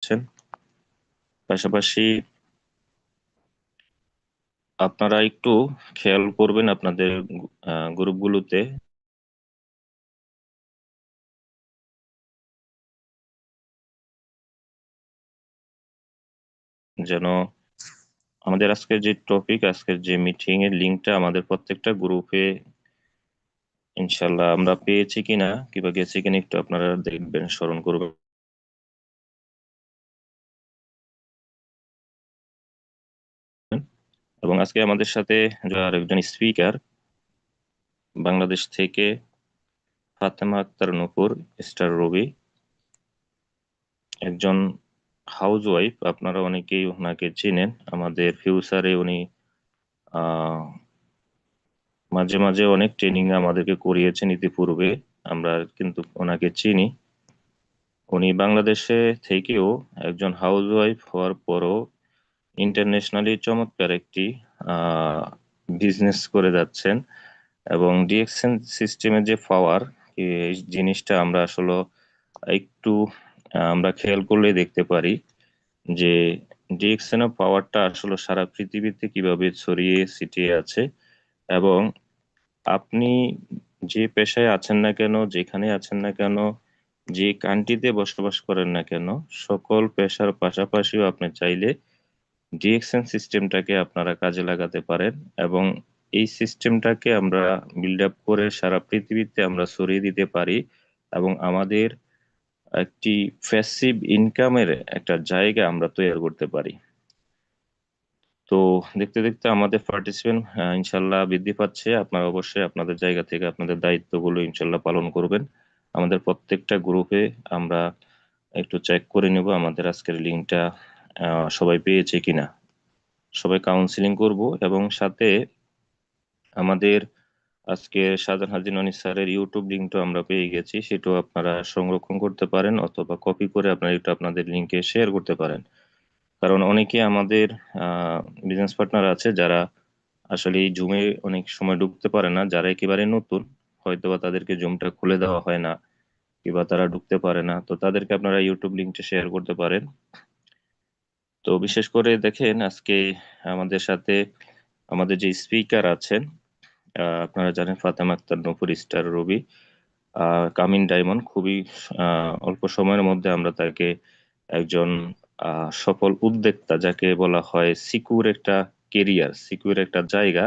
পাচ্ছেন। পাশাপাশি আপনারা একটু খেয়াল করবেন আপনাদের গ্রুপগুলোতে যেন আমাদের আজকের যে টপিক, আজকের যে মিটিং এর লিঙ্কটা আমাদের প্রত্যেকটা গ্রুপে ইনশাল্লাহ আমরা পেয়েছি কিনা কিংবা গেছি কিনা একটু আপনারা দেখবেন, স্মরণ করবেন। এবং আজকে আমাদের সাথে যার একজন স্পিকার বাংলাদেশ থেকে ফাতেমা আক্তার নূপুর স্টার রবি, একজন হাউস ওয়াইফ। আপনারা অনেকেই ওনাকে চিনেন, আমাদের ফিউচারে উনি আহ মাঝে মাঝে অনেক ট্রেনিং আমাদেরকে করিয়েছেন ইতিপূর্বে, আমরা কিন্তু ওনাকে চিনি। উনি বাংলাদেশে থেকেও একজন হাউস ওয়াইফ হওয়ার পরও ইন্টারন্যাশনালি চমৎকার একটি বিজনেস করে যাচ্ছেন। এবং ডিএক্সএন সিস্টেমের যে পাওয়ার, এই জিনিসটা আমরা আসলে একটু আমরা খেয়াল করলে দেখতে পারি যে ডিএক্সএন পাওয়ারটা আসলে সারা পৃথিবীতে কিভাবে ছড়িয়ে ছিটিয়ে আছে। এবং আপনি যে পেশায় আছেন না কেন, যেখানে আছেন না কেন, যে কান্ট্রিতে বসবাস করেন না কেন, সকল পেশার পাশাপাশিও আপনি চাইলে ডিএক্সএন সিস্টেমটাকে আপনারা কাজে লাগাতে পারেন। এবং এই সিস্টেমটাকে আমরা বিল্ড আপ করে সারা পৃথিবীতে আমরা ছড়িয়ে দিতে পারি এবং আমাদের একটি প্যাসিভ ইনকামের একটা জায়গা আমরা তৈরি করতে পারি। তো দেখতে দেখতে আমাদের পার্টিসিপেন্ট ইনশাল্লাহ বৃদ্ধি পাচ্ছে। আপনারা অবশ্যই আপনাদের জায়গা থেকে আপনাদের দায়িত্বগুলো ইনশাল্লাহ পালন করবেন। আমাদের প্রত্যেকটা গ্রুপে আমরা একটু চেক করে নেব আমাদের আজকের লিঙ্কটা সবাই পেয়েছে কিনা। সবাই কাউন্সিলিং করব এবং সাথে আমাদের আজকে শাহজাহান হাজি ননি স্যারের ইউটিউব লিঙ্কটা আমরা পেয়ে গেছি, সেটাও আপনারা সংরক্ষণ করতে পারেন অথবা কপি করে আপনারা এটা আপনাদের লিঙ্কে শেয়ার করতে পারেন। কারণ অনেকে আমাদের বিজনেস পার্টনার আছে যারা আসলে এই জুমে অনেক সময় ঢুকতে পারে না, যারা একেবারে নতুন, হয়তোবা তাদেরকে জুমটা খুলে দেওয়া হয় না কিংবা তারা ঢুকতে পারে না, তো তাদেরকে আপনারা ইউটিউব লিঙ্কটা শেয়ার করতে পারেন। তো বিশেষ করে দেখেন আজকে আমাদের সাথে আমাদের যে স্পিকার আছেন, আপনারা জানেন ফাতেমা আক্তার নূপুর স্টার রবি, কামিং ডায়মন্ড। খুবই অল্প সময়ের মধ্যে আমরা তাকে একজন সফল উদ্যোক্তা, যাকে বলা হয় সিকিউর একটা কেরিয়ার, সিকিউর একটা জায়গা,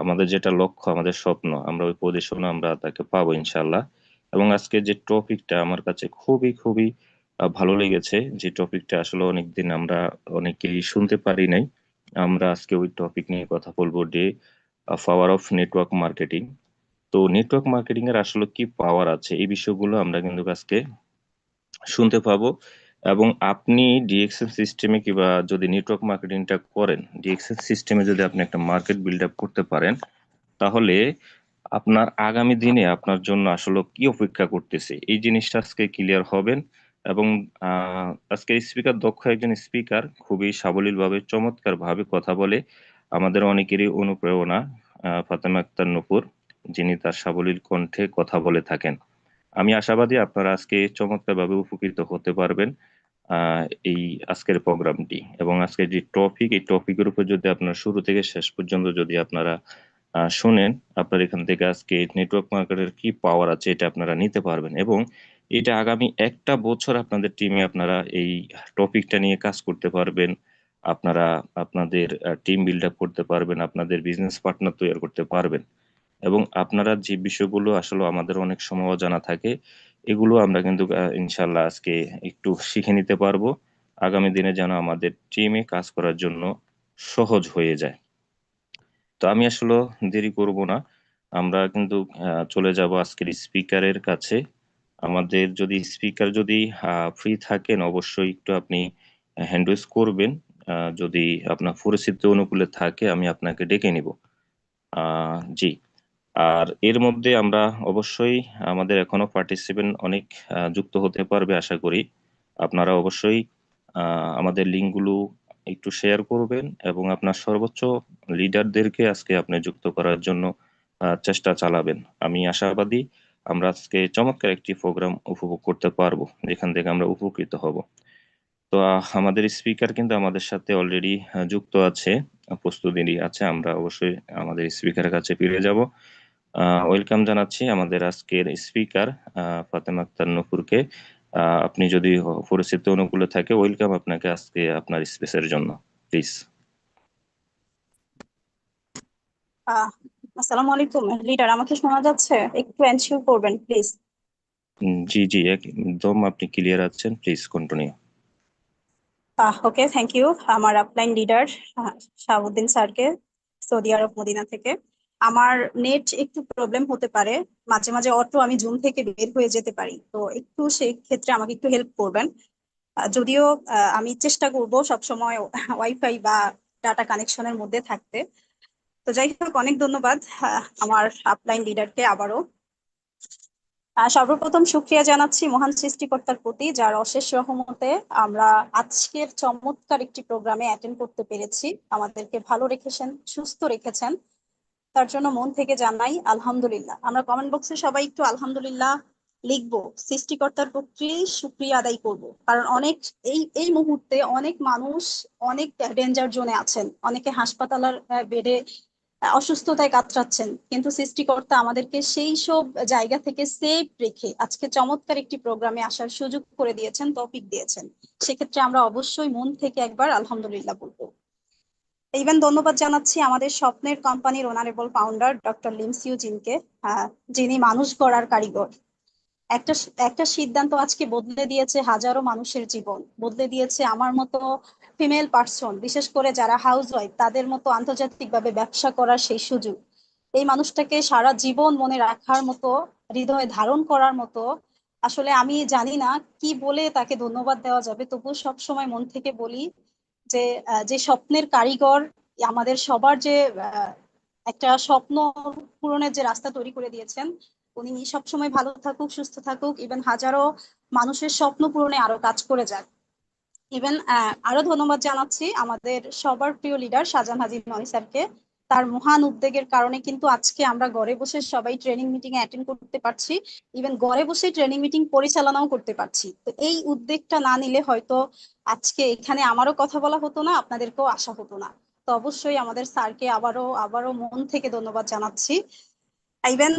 আমাদের যেটা লক্ষ্য, আমাদের স্বপ্ন, আমরা ওই পজিশনে আমরা তাকে পাবো ইনশাল্লাহ। এবং আজকে যে টপিকটা আমার কাছে খুবই খুবই ভালো লেগেছে, যে টপিকটা আসলে অনেকদিন আমরা অনেকেই শুনতে পারি নাই। আমরা আজকে ওই টপিক নিয়ে কথা বলবো, যে পাওয়ার অফ নেটওয়ার্ক মার্কেটিং। তো নেটওয়ার্ক মার্কেটিং এর আসলে কি পাওয়ার আছে, এই বিষয়গুলো আমরা কিন্তু আজকে শুনতে পাবো। এবং আপনি ডিএক্সএন সিস্টেমে কিংবা যদি নেটওয়ার্ক মার্কেটিংটা করেন, ডিএক্সএন সিস্টেমে যদি আপনি একটা মার্কেট বিল্ড আপ করতে পারেন, তাহলে আপনার আগামী দিনে আপনার জন্য আসলে কি অপেক্ষা করতেছে, এই জিনিসটা আজকে ক্লিয়ার হবেন। এবং আজকের স্পিকার দক্ষ একজন স্পিকার, খুবই সাবলীল ভাবে চমৎকার ভাবে কথা বলে, আমাদের অনেকেরই অনুপ্রেরণা ফাতেমা আক্তার নূপুর, যিনি তার সাবলীল কণ্ঠে কথা বলে থাকেন। আমি আশাবাদী আপনারা আজকে চমৎকার ভাবে উপকৃত হতে পারবেন আহ এই আজকের প্রোগ্রামটি। এবং আজকের যে টপিক, এই টপিকের উপর যদি আপনারা শুরু থেকে শেষ পর্যন্ত যদি আপনারা শুনেন, আপনার এখান থেকে আজকে নেটওয়ার্ক মার্কেটের কি পাওয়ার আছে এটা আপনারা নিতে পারবেন। এবং এটা আগামী একটা বছর আপনাদের টিমে আপনারা এই টপিকটা নিয়ে কাজ করতে পারবেন। আপনারা আপনাদের টিম বিল্ড আপ করতে পারবেন, আপনাদের বিজনেস পার্টনার তৈরি করতে পারবেন। এবং আপনারা যে বিষয়গুলো আসলে আমাদের অনেক সময় অজানা থাকে, এগুলো আমরা কিন্তু ইনশাল্লাহ আজকে একটু শিখে নিতে পারবো, আগামী দিনে যেন আমাদের টিমে কাজ করার জন্য সহজ হয়ে যায়। তো আমি আসলে দেরি করব না, আমরা কিন্তু চলে যাব আজকের স্পিকারের কাছে। আমাদের যদি স্পিকার যদি ফ্রি থাকেন, অবশ্যই একটু আপনি হ্যান্ড রেজ করবেন। যদি আপনার পরিস্থিতি অনুকূলে থাকে আমি আপনাকে ডেকে নিব। জি। আর এর মধ্যে আমরা অবশ্যই, আমাদের এখনো পার্টিসিপেন্ট অনেক যুক্ত হতে পারবে আশা করি। আপনারা অবশ্যই আমাদের লিঙ্কগুলো একটু শেয়ার করবেন এবং আপনার সর্বোচ্চ লিডারদেরকে আজকে আপনি যুক্ত করার জন্য চেষ্টা চালাবেন। আমি আশাবাদী আমরা আজকে চমৎকার একটি প্রোগ্রাম উপভোগ করতে পারবো, যেখান থেকে আমরা উপকৃত হব। তো আমাদের স্পিকার কিন্তু আমাদের সাথে অলরেডি যুক্ত আছে, প্রস্তুতি আছে। আমরা অবশ্যই আমাদের স্পিকারের কাছে ফিরে যাব। ওয়েলকাম জানাচ্ছি আমাদের আজকের স্পিকার ফাতেমা আক্তার নূপুরকে। আপনি যদি পরিস্থিতি অনুকূলে থাকে, ওয়েলকাম আপনাকে আজকে আপনার স্পেসের জন্য, প্লিজ। আহ আসসালামু আলাইকুম লিডার, আমাকে শোনা যাচ্ছে? একটু এনশিওর করবেন প্লিজ। জি জি, একদম আপনি ক্লিয়ার আছেন, please continue. Okay, thank you আমার আপলাইন লিডার শাহাবুদ্দিন স্যারকে, সৌদি আরব মদিনা থেকে। আমার নেট একটু প্রবলেম হতে পারে, মাঝে মাঝে অটো আমি জুম থেকে বের হয়ে যেতে পারি, তো একটু সেই ক্ষেত্রে আমাকে একটু হেল্প করবেন। যদিও আমি চেষ্টা করব সবসময় ওয়াইফাই বা ডাটা কানেকশনের মধ্যে থাকতে। তো যাই হোক, অনেক ধন্যবাদ আমার আপলাইন লিডারকে আবারও। সর্বপ্রথম শুকরিয়া জানাচ্ছি মহান সৃষ্টিকর্তার প্রতি, যার অশেষ রহমতে আমরা আজকের চমৎকার একটি প্রোগ্রামে অ্যাটেন্ড করতে পেরেছি। আমাদেরকে ভালো রেখেছেন, সুস্থ রেখেছেন, তার জন্য মন থেকে জানাই আলহামদুলিল্লাহ। আমরা কমেন্ট বক্সে সবাই একটু আলহামদুলিল্লাহ লিখবো, সৃষ্টিকর্তার প্রতি শুকরিয়া আদায় করব। কারণ অনেক এই এই মুহূর্তে অনেক মানুষ অনেক ডেঞ্জার জোনে আছেন, অনেকে হাসপাতালের বেডে অসুস্থতায় কাতরাচ্ছেন, কিন্তু সৃষ্টিকর্তা আমাদেরকে সেই সব জায়গা থেকে সেফ রেখে আজকে চমৎকার একটি প্রোগ্রামে আসার সুযোগ করে দিয়েছেন, তৌফিক দিয়েছেন। সেক্ষেত্রে আমরা অবশ্যই মন থেকে একবার আলহামদুলিল্লাহ বলবো। ইভেন ধন্যবাদ জানাচ্ছি আমাদের স্বপ্নের কোম্পানির অনারেবল ফাউন্ডার ডক্টর লিমসিউ জিনকে, যিনি মানুষ গড়ার কারিগর। একটা একটা সিদ্ধান্ত আজকে বদলে দিয়েছে হাজারো মানুষের জীবন, বদলে দিয়েছে আমার মতো ফিমেল পার্সন, বিশেষ করে যারা হাউস ওয়াইফ, তাদের মতো আন্তর্জাতিকভাবে ব্যবসা করার সেই সুযোগ। এই মানুষটাকে সারা জীবন মনে রাখার মতো, হৃদয়ে ধারণ করার মতো, আসলে আমি জানি না কি বলে তাকে ধন্যবাদ দেওয়া যাবে, তবুও সব সময় মন থেকে বলি যে যে স্বপ্নের কারিগর, আমাদের সবার যে একটা স্বপ্ন পূরণের যে রাস্তা তৈরি করে দিয়েছেন, উনি সবসময় ভালো থাকুক, সুস্থ থাকুক, ইভেন হাজারো মানুষের স্বপ্ন পূরণে আরো কাজ করে যাক। ইভেন আরো ধন্যবাদ জানাচ্ছি আমাদের সবার প্রিয় লিডার শাহজাহান হাজির ননি স্যারকে। তার মহান উদ্যোগের কারণে কিন্তু আজকে আমরা ঘরে বসে সবাই ট্রেনিং মিটিং এ অ্যাটেন্ড করতে পারছি, ইভেন ঘরে বসে ট্রেনিং মিটিং পরিচালনাও করতে পারছি। তো এই উদ্যোগটা না নিলে হয়তো আজকে এখানে আমারও কথা বলা হতো না, আপনাদেরকেও আসা হতো না। তো অবশ্যই আমাদের স্যারকে আবারও আবারও মন থেকে ধন্যবাদ জানাচ্ছি। ইভেন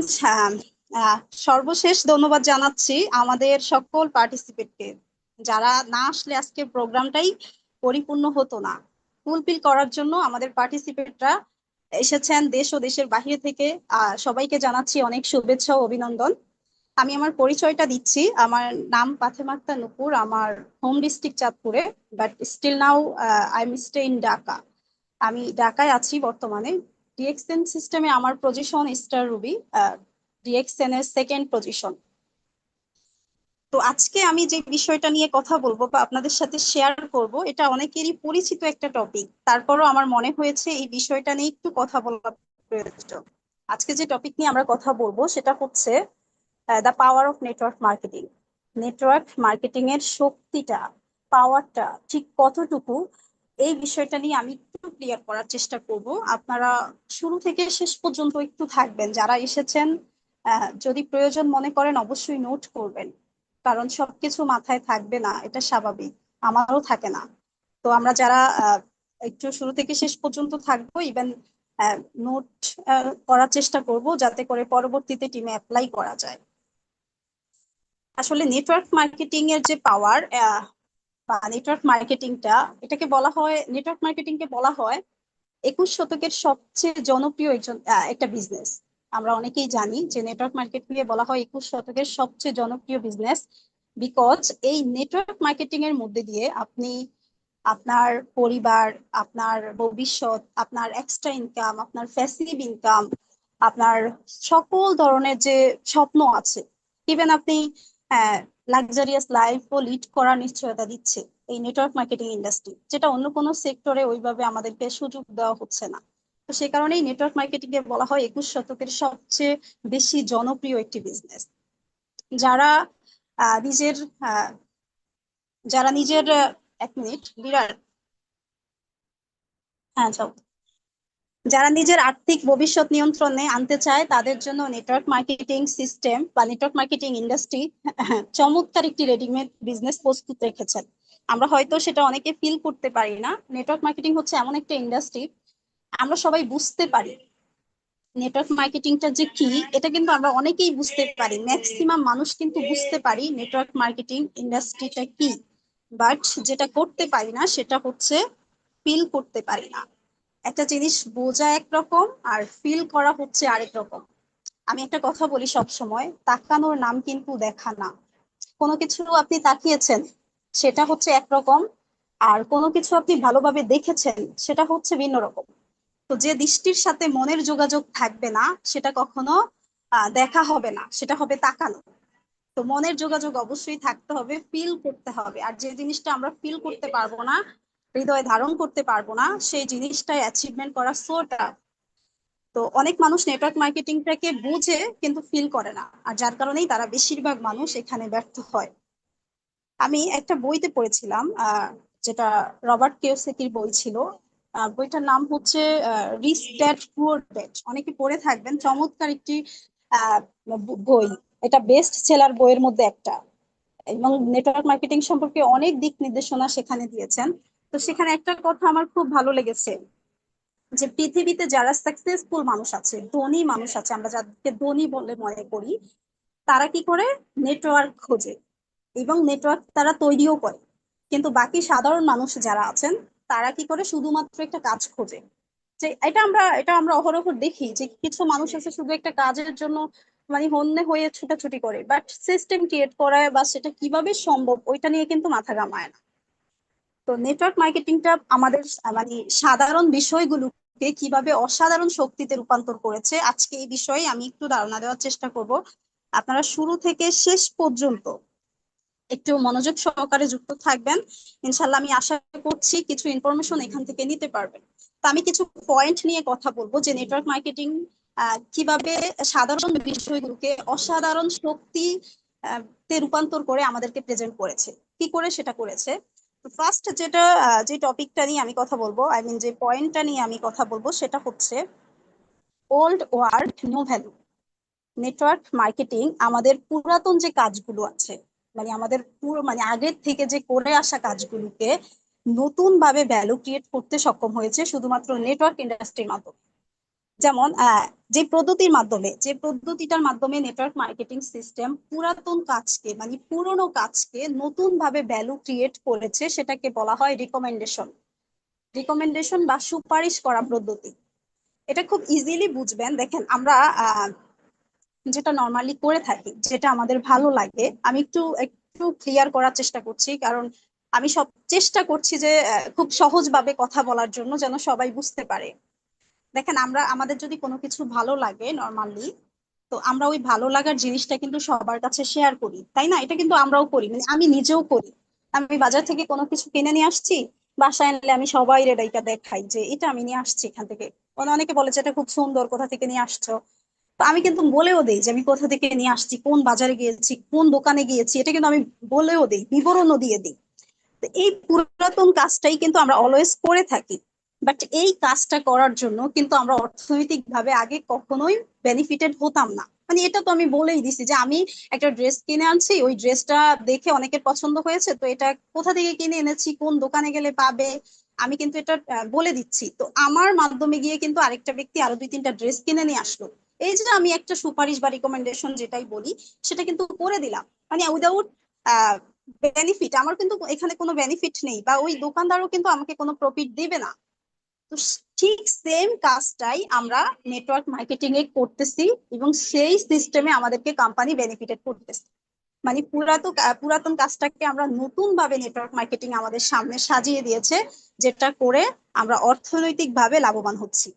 সর্বশেষ ধন্যবাদ জানাচ্ছি আমাদের সকল পার্টিসিপেটকে, যারা না আসলে আজকে প্রোগ্রামটাই পরিপূর্ণ হতো না। ফুলফিল করার জন্য আমাদের পার্টিসিপেটরা এসেছেন দেশ ও দেশের বাহিরে থেকে। সবাইকে জানাচ্ছি অনেক শুভেচ্ছা ও অভিনন্দন। আমি আমার পরিচয়টা দিচ্ছি। আমার নাম ফাতেমা আক্তার নূপুর, আমার হোম ডিস্ট্রিক্ট চাঁদপুরে, but still now I am stay in Dhaka. আমি ঢাকায় আছি বর্তমানে। ডিএক্সএন সিস্টেমে আমার পজিশন স্টার রুবি, ডিএক্সএন এর সেকেন্ড পজিশন। তো আজকে আমি যে বিষয়টা নিয়ে কথা বলবো বা আপনাদের সাথে শেয়ার করব, এটা অনেকেরই পরিচিত একটা টপিক, তারপরও আমার মনে হয়েছে এই বিষয়টা নিয়ে একটু কথা বলা প্রয়োজন। আজকে যে টপিক নিয়ে আমরা কথা বলবো সেটা হচ্ছে the power of network marketing. Network marketing এর শক্তিটা, পাওয়ারটা ঠিক কতটুকু, এই বিষয়টা নিয়ে আমি একটু ক্লিয়ার করার চেষ্টা করব। আপনারা শুরু থেকে শেষ পর্যন্ত একটু থাকবেন, যারা এসেছেন যদি প্রয়োজন মনে করেন অবশ্যই নোট করবেন, কারণ সবকিছু মাথায় থাকবে না, এটা স্বাভাবিক, আমারও থাকে না। তো আমরা যারা একটু শুরু থেকে শেষ পর্যন্ত থাকবো, ইভেন নোট করার চেষ্টা করব, যাতে করে পরবর্তীতে টিমে অ্যাপ্লাই করা যায়। আসলে নেটওয়ার্ক মার্কেটিং এর যে পাওয়ার বা নেটওয়ার্ক মার্কেটিংটা, এটাকে বলা হয়, নেটওয়ার্ক মার্কেটিং কে বলা হয় 21 শতকের সবচেয়ে জনপ্রিয় একটা বিজনেস। আমরা অনেকেই জানি যে নেটওয়ার্ক মার্কেটিং এ বলা হয় 21 শতকের সবচেয়ে জনপ্রিয় বিজনেস, বিকজ এই নেটওয়ার্ক মার্কেটিং এর মধ্যে দিয়ে আপনি আপনার পরিবার, আপনার ভবিষ্যৎ, আপনার এক্সট্রা ইনকাম, আপনার প্যাসিভ ইনকাম, আপনার সকল ধরনের যে স্বপ্ন আছে, ইভেন আপনি লাক্সারিয়াস লাইফও লিড করার নিশ্চয়তা দিচ্ছে এই নেটওয়ার্ক মার্কেটিং ইন্ডাস্ট্রি, যেটা অন্য কোনো সেক্টরে ওইভাবে আমাদেরকে সুযোগ দেওয়া হচ্ছে না। তো সে কারণেই নেটওয়ার্ক মার্কেটিং এ বলা হয় 21 শতকের সবচেয়ে বেশি জনপ্রিয় একটি বিজনেস। যারা আহ, নিজের আহ, যারা নিজের 1 মিনিট বিরাট, হ্যাঁ যাও, যারা নিজের আর্থিক ভবিষ্যৎ নিয়ন্ত্রণে আনতে চায়, তাদের জন্য নেটওয়ার্ক মার্কেটিং সিস্টেম বা নেটওয়ার্ক মার্কেটিং ইন্ডাস্ট্রি চমৎকার একটি রেডিমেড বিজনেস প্রস্তুত রেখেছেন। আমরা হয়তো সেটা অনেকে ফিল করতে পারি না। নেটওয়ার্ক মার্কেটিং হচ্ছে এমন একটা ইন্ডাস্ট্রি, আমরা সবাই বুঝতে পারি নেটওয়ার্ক মার্কেটিংটা যে কি, এটা কিন্তু আমরা অনেকেই বুঝতে পারি, ম্যাক্সিমাম মানুষ কিন্তু বুঝতে পারি নেটওয়ার্ক মার্কেটিং ইন্ডাস্ট্রিটা কি। বাট যেটা করতে পারি না সেটা হচ্ছে ফিল করতে পারি না। একটা জিনিস বোঝা একরকম আর ফিল করা হচ্ছে আরেক রকম। আমি একটা কথা বলি সব সময়, তাকানোর নাম কিন্তু দেখা না। কোনো কিছু আপনি তাকিয়েছেন সেটা হচ্ছে একরকম, আর কোনো কিছু আপনি ভালোভাবে দেখেছেন সেটা হচ্ছে ভিন্ন রকম। তো যে দৃষ্টির সাথে মনের যোগাযোগ থাকবে না সেটা কখনো দেখা হবে না, সেটা হবে তাকানো। তো মনের যোগাযোগ অবশ্যই থাকতে হবে, ফিল করতে হবে। আর যে জিনিসটা আমরা ফিল করতে পারবো না, হৃদয়ে ধারণ করতে পারবো না, সেই জিনিসটাই অ্যাচিভমেন্ট করা সোটা। তো অনেক মানুষ নেটওয়ার্ক মার্কেটিংটাকে বুঝে কিন্তু ফিল করে না, আর যার কারণেই তারা বেশিরভাগ মানুষ এখানে ব্যর্থ হয়। আমি একটা বইতে পড়েছিলাম, যেটা রবার্ট কিওসাকির বই ছিল। বইটার নাম হচ্ছে রিচ ড্যাড পুয়ার ড্যাড। অনেকে পড়ে থাকবেন, চমৎকার একটি আহ, বই। এটা বেস্ট সেলার বইয়ের মধ্যে একটা, এবং নেটওয়ার্ক মার্কেটিং সম্পর্কে অনেক দিক নির্দেশনা সেখানে দিয়েছেন। তো সেখানে একটা কথা আমার খুব ভালো লেগেছে, যে পৃথিবীতে যারা সাকসেসফুল মানুষ আছে, ধনী মানুষ আছে, আমরা যাদেরকে ধনী বলে মনে করি, তারা কি করে? নেটওয়ার্ক খোঁজে এবং নেটওয়ার্ক তারা তৈরিও করে। কিন্তু বাকি সাধারণ মানুষ যারা আছেন, তারা কি করে? শুধুমাত্র একটা কাজ খোঁজে। যে এটা আমরা অহরহ দেখি যে কিছু মানুষ আছে শুধু একটা কাজের জন্য মানে হন্যে হয়ে ছুটাছুটি করে, বাট সিস্টেম ক্রিয়েট করায় বা সেটা কিভাবে সম্ভব ওইটা নিয়ে কিন্তু মাথা ঘামায় না। তো নেটওয়ার্ক মার্কেটিংটা আমাদের মানে সাধারণ বিষয়গুলোকে কিভাবে অসাধারণ শক্তিতে রূপান্তর করেছে, আজকে এই বিষয়ে আমি একটু ধারণা দেওয়ার চেষ্টা করব। আপনারা শুরু থেকে শেষ পর্যন্ত একটু মনোযোগ সহকারে যুক্ত থাকবেন। ইনশাল্লাহ আমি আশা করছি কিছু ইনফরমেশন এখান থেকে নিতে পারবেন। তো আমি কিছু পয়েন্ট নিয়ে কথা বলবো, যে নেটওয়ার্ক মার্কেটিং কিভাবে সাধারণ বিষয়গুলোকে অসাধারণ শক্তি তে রূপান্তর করে আমাদেরকে প্রেজেন্ট করেছে, কি করে সেটা করেছে। তো ফার্স্ট যেটা যে টপিকটা নিয়ে আমি কথা বলবো, আই মিন যে পয়েন্টটা নিয়ে আমি কথা বলবো, সেটা হচ্ছে old word new value. Network marketing আমাদের পুরাতন যে কাজগুলো আছে, মানে আমাদের পুরো মানে আগের থেকে যে করে আসা কাজগুলোকে নতুন ভাবে ভ্যালু ক্রিয়েট করতে সক্ষম হয়েছে শুধুমাত্র নেটওয়ার্ক ইন্ডাস্ট্রির মাধ্যমে। যেমন যে পদ্ধতিটার মাধ্যমে নেটওয়ার্ক মার্কেটিং সিস্টেম পুরাতন কাজকে মানে পুরনো কাজকে নতুন ভাবে ভ্যালু ক্রিয়েট করেছে, সেটাকে বলা হয় রিকমেন্ডেশন। রিকমেন্ডেশন বা সুপারিশ করা পদ্ধতি। এটা খুব ইজিলি বুঝবেন। দেখেন আমরা যেটা নর্মালি করে থাকি, যেটা আমাদের ভালো লাগে, আমি একটু একটু ক্লিয়ার করার চেষ্টা করছি, কারণ আমি সব চেষ্টা করছি যে খুব সহজভাবে কথা বলার জন্য, যেন সবাই বুঝতে পারে। দেখেন আমরা আমাদের যদি কোনো কিছু ভালো লাগে নর্মালি, তো আমরা ওই ভালো লাগার জিনিসটা কিন্তু সবার কাছে শেয়ার করি, তাই না? এটা কিন্তু আমরাও করি, মানে আমি নিজেও করি। আমি বাজার থেকে কোনো কিছু কিনে নিয়ে আসছি, বাসায় এনে আমি সবাই এটা দেখাই যে এটা আমি নিয়ে আসছি এখান থেকে। অনেকে বলে যে এটা খুব সুন্দর, কোথা থেকে নিয়ে আসছো। তো আমি কিন্তু বলেও দেই যে আমি কোথা থেকে নিয়ে আসছি, কোন বাজারে গিয়েছি, কোন দোকানে গিয়েছি, এটা কিন্তু আমি বলেও দেই, বিবরণও দিয়ে দিই। তো এই পুরাতন কাজটাই কিন্তু আমরা অলওয়েজ করে থাকি। বাট এই কাজটা করার জন্য কিন্তু আমরা অর্থনৈতিক ভাবে আগে কখনোই বেনিফিটেড হতাম না। মানে এটা তো আমি বলেই দিছি যে আমি একটা ড্রেস কিনে আনছি, ওই ড্রেসটা দেখে অনেকের পছন্দ হয়েছে, তো এটা কোথা থেকে কিনে এনেছি, কোন দোকানে গেলে পাবে, আমি কিন্তু এটা বলে দিচ্ছি। তো আমার মাধ্যমে গিয়ে কিন্তু আরেকটা ব্যক্তি আরো দুই তিনটা ড্রেস কিনে নিয়ে আসলো। এই যে আমি একটা সুপারিশ বা রিকমেন্ডেশন যেটাই বলি, সেটা কিন্তু করে দিলাম। মানে উইদাউট বেনিফিট, আমার কিন্তু এখানে কোনো বেনিফিট নেই, বা ওই দোকানদারও কিন্তু আমাকে কোনো প্রফিট দিবে না। তো ঠিক সেম কাজটাই আমরা নেটওয়ার্ক মার্কেটিং এ করতেছি, এবং সেই সিস্টেমে আমাদেরকে কোম্পানি বেনিফিটেড করতেছে। মানে পুরাতন কাজটাকে আমরা নতুন ভাবে নেটওয়ার্ক মার্কেটিং আমাদের সামনে সাজিয়ে দিয়েছে, যেটা করে আমরা অর্থনৈতিক ভাবে লাভবান হচ্ছি।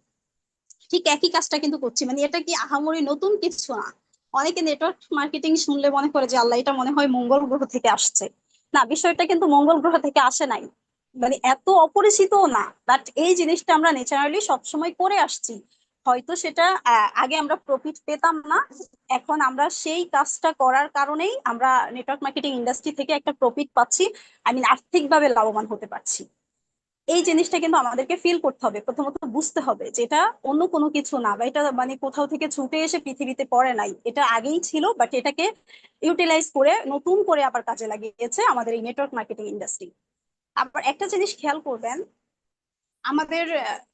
ঠিক একই কাজটা কিন্তু করছি, মানে এটা কি আহামরি নতুন কিছু না। অনেকে নেটওয়ার্ক মার্কেটিং শুনলে মনে করে যে আল্লাহ, এটা মনে হয় মঙ্গল গ্রহ থেকে আসছে। না, বিষয়টা কিন্তু মঙ্গল গ্রহ থেকে আসে নাই, মানে এত অপরিচিত না। বাট এই জিনিসটা আমরা ন্যাচারালি সবসময় করে আসছি। হয়তো সেটা আগে আমরা প্রফিট পেতাম না, এখন আমরা সেই কাজটা করার কারণেই আমরা নেটওয়ার্ক মার্কেটিং ইন্ডাস্ট্রি থেকে একটা প্রফিট পাচ্ছি, আই মিন আর্থিকভাবে লাভবান হতে পারছি। এই জিনিসটা কিন্তু আমাদেরকে ফিল করতে হবে, প্রথমত বুঝতে হবে যে এটা অন্য কোনো কিছু না, বা এটা মানে কোথাও থেকে ছুটে এসে পৃথিবীতে পড়ে নাই, এটা আগেই ছিল, বাট এটাকে ইউটিলাইজ করে নতুন করে আবার কাজে লাগিয়েছে আমাদের এই নেটওয়ার্ক মার্কেটিং ইন্ডাস্ট্রি। আবার একটা জিনিস খেয়াল করবেন, আমাদের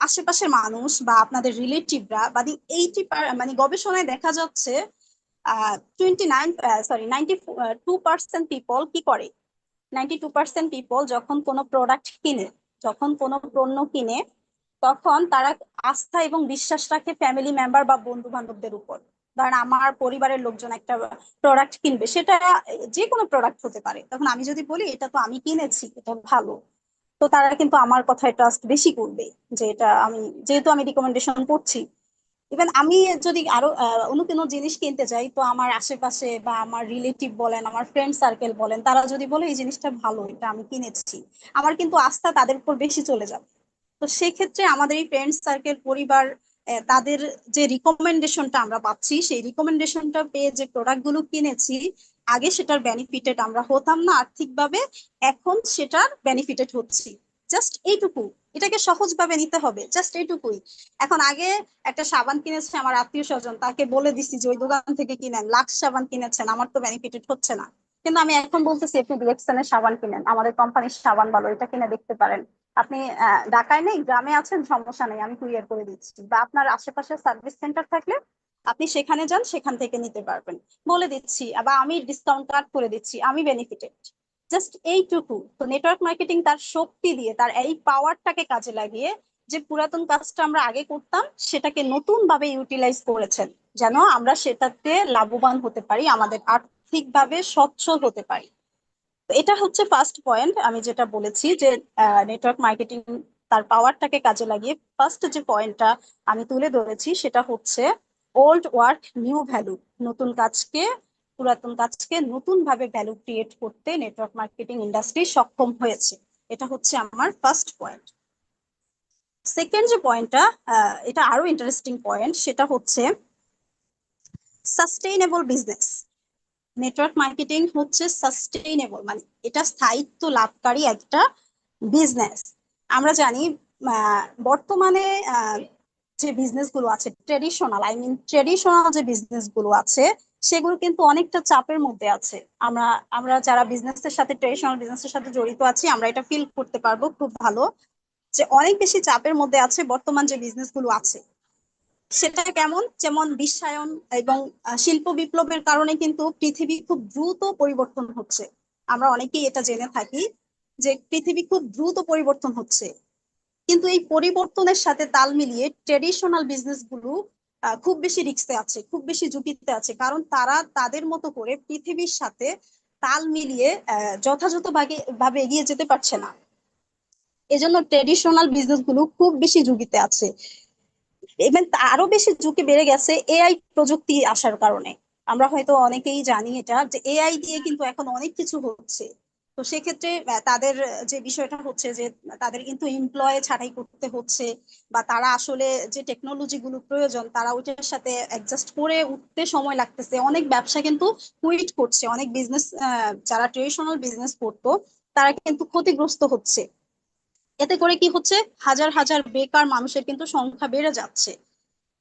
আশেপাশের মানুষ বা আপনাদের রিলেটিভরা মানে 80 মানে গবেষণায় দেখা যাচ্ছে 29 সরি 92% পিপল কি করে, 92% পিপল যখন কোনো প্রোডাক্ট কিনে, যখন কোনো পণ্য কিনে, তখন তারা আস্থা এবং বিশ্বাস রাখে ফ্যামিলি মেম্বার বা বন্ধু বান্ধবদের উপর। ধরেন আমার পরিবারের লোকজন একটা প্রোডাক্ট কিনবে, সেটা যে কোনো প্রোডাক্ট হতে পারে, তখন আমি যদি বলি এটা তো আমি কিনেছি, এটা ভালো, তো তারা কিন্তু আমার কথায় ট্রাস্ট বেশি করবে, যে এটা আমি, যেহেতু আমি রিকমেন্ডেশন করছি। ইভেন আমি যদি আরো অন্য কোনো জিনিস কিনতে যাই, তো আমার আশেপাশে বা আমার রিলেটিভ বলেন, আমার ফ্রেন্ড সার্কেল বলেন, তারা যদি বলে এই জিনিসটা ভালো, এটা আমি কিনেছি, আমার কিন্তু আস্থা তাদের উপর বেশি চলে যাবে। তো সেক্ষেত্রে আমাদের এই ফ্রেন্ড সার্কেল, পরিবার, তাদের যে রিকমেন্ডেশনটা আমরা পাচ্ছি, সেই রিকমেন্ডেশনটা পেয়ে যে প্রোডাক্ট গুলো কিনেছি, আগে সেটার বেনিফিটেড আমরা হতাম না আর্থিকভাবে, এখন সেটার বেনিফিটেড হচ্ছি। জাস্ট এইটুকু, এটাকে সহজভাবে নিতে হবে, জাস্ট এইটুকুই। এখন আগে একটা সাবান কিনেছে আমার আত্মীয় স্বজন, তাকে বলে দিছি যে ওই দোকান থেকে কিনেন, লাক্স সাবান কিনেছেন, আমার তো বেনিফিটেড হচ্ছে না। কিন্তু আমি এখন বলতেছি আপনি ডিএক্সএন এর সাবান কিনেন, আমাদের কোম্পানির সাবান ভালো, এটা কিনে দেখতে পারেন। আপনি ঢাকায় নেই, গ্রামে আছেন, সমস্যা নেই, আমি কুরিয়ার করে দিচ্ছি। বা আপনার আশেপাশে সার্ভিস সেন্টার থাকলে আপনি সেখানে যান, সেখান থেকে নিতে পারবেন, বলে দিচ্ছি। আবার আমি ডিসকাউন্ট কার্ড করে দিচ্ছি, আমি বেনিফিটেড। জাস্ট এইটুকু। তো নেটওয়ার্ক মার্কেটিং তার শক্তি দিয়ে, তার এই পাওয়ারটাকে কাজে লাগিয়ে, যে পুরাতন কাজটা আমরা আগে করতাম সেটাকে নতুন ভাবে ইউটিলাইজ করেছেন, যেন আমরা সেটাতে লাভবান হতে পারি, আমাদের আর্থিকভাবে সচ্ছল হতে পারি। তো এটা হচ্ছে ফার্স্ট পয়েন্ট, আমি যেটা বলেছি যে নেটওয়ার্ক মার্কেটিং তার পাওয়ারটাকে কাজে লাগিয়ে ফার্স্ট যে পয়েন্টটা আমি তুলে ধরেছি, সেটা হচ্ছে ওল্ড ওয়ার্ক নিউ ভ্যালু। নতুন কাজকে, পুরাতন কাজকে নতুন ভাবে ভ্যালু ক্রিয়েট করতে নেটওয়ার্ক মার্কেটিং ইন্ডাস্ট্রি সক্ষম হয়েছে। এটা হচ্ছে আমার ফার্স্ট পয়েন্ট। সেকেন্ড যে পয়েন্টটা, এটা আরো ইন্টারেস্টিং পয়েন্ট, সেটা হচ্ছে সাস্টেইনেবল বিজনেস। নেটওয়ার্ক মার্কেটিং হচ্ছে সাস্টেইনেবল, মানে এটা স্থায়িত্ব লাভকারী একটা বিজনেস। আমরা জানি বর্তমানে যে বিজনেস গুলো আছে ট্রেডিশনাল, ট্রেডিশনাল যে বিজনেস গুলো আছে, সেগুলো কিন্তু অনেকটা চাপের মধ্যে আছে। আমরা আমরা যারা বিজনেসের সাথে, ট্রেডিশনাল বিজনেসের সাথে জড়িত আছি, আমরা এটা ফিল করতে পারবো খুব ভালো, যে অনেক বেশি চাপের মধ্যে আছে বর্তমান যে বিজনেস গুলো আছে। সেটা কেমন, যেমন বিশ্বায়ন এবং শিল্প বিপ্লবের কারণে কিন্তু পৃথিবী খুব দ্রুত পরিবর্তন হচ্ছে। আমরা অনেকেই এটা জেনে থাকি যে পৃথিবী খুব দ্রুত পরিবর্তন হচ্ছে, কিন্তু এই পরিবর্তনের সাথে তাল মিলিয়ে ট্রেডিশনাল বিজনেস গুলো খুব বেশি রিস্কে আছে, খুব বেশি ঝুঁকিতে আছে, কারণ তারা তাদের মতো করে পৃথিবীর সাথে তাল মিলিয়ে যথাযথ ভাবে এগিয়ে যেতে পারছে না। এজন্য ট্রেডিশনাল বিজনেস গুলো খুব বেশি ঝুঁকিতে আছে। ইভেন আরো বেশি ঝুঁকি বেড়ে গেছে এআই প্রযুক্তি আসার কারণে। আমরা হয়তো অনেকেই জানি এটা, যে এআই দিয়ে কিন্তু এখন অনেক কিছু হচ্ছে। তো সেক্ষেত্রে তাদের যে বিষয়টা হচ্ছে যে তাদের কিন্তু এমপ্লয় ছাঁটাই করতে হচ্ছে, বা তারা আসলে যে টেকনোলজি গুলো প্রয়োজন তারা ওইটার সাথে অ্যাডজাস্ট করে উঠতে সময় লাগতেছে। অনেক ব্যবসা কিন্তু কুইট করছে, অনেক বিজনেস, যারা ট্রেডিশনাল বিজনেস করতো তারা কিন্তু ক্ষতিগ্রস্ত হচ্ছে। এতে করে কি হচ্ছে, হাজার হাজার বেকার মানুষের কিন্তু সংখ্যা বেড়ে যাচ্ছে।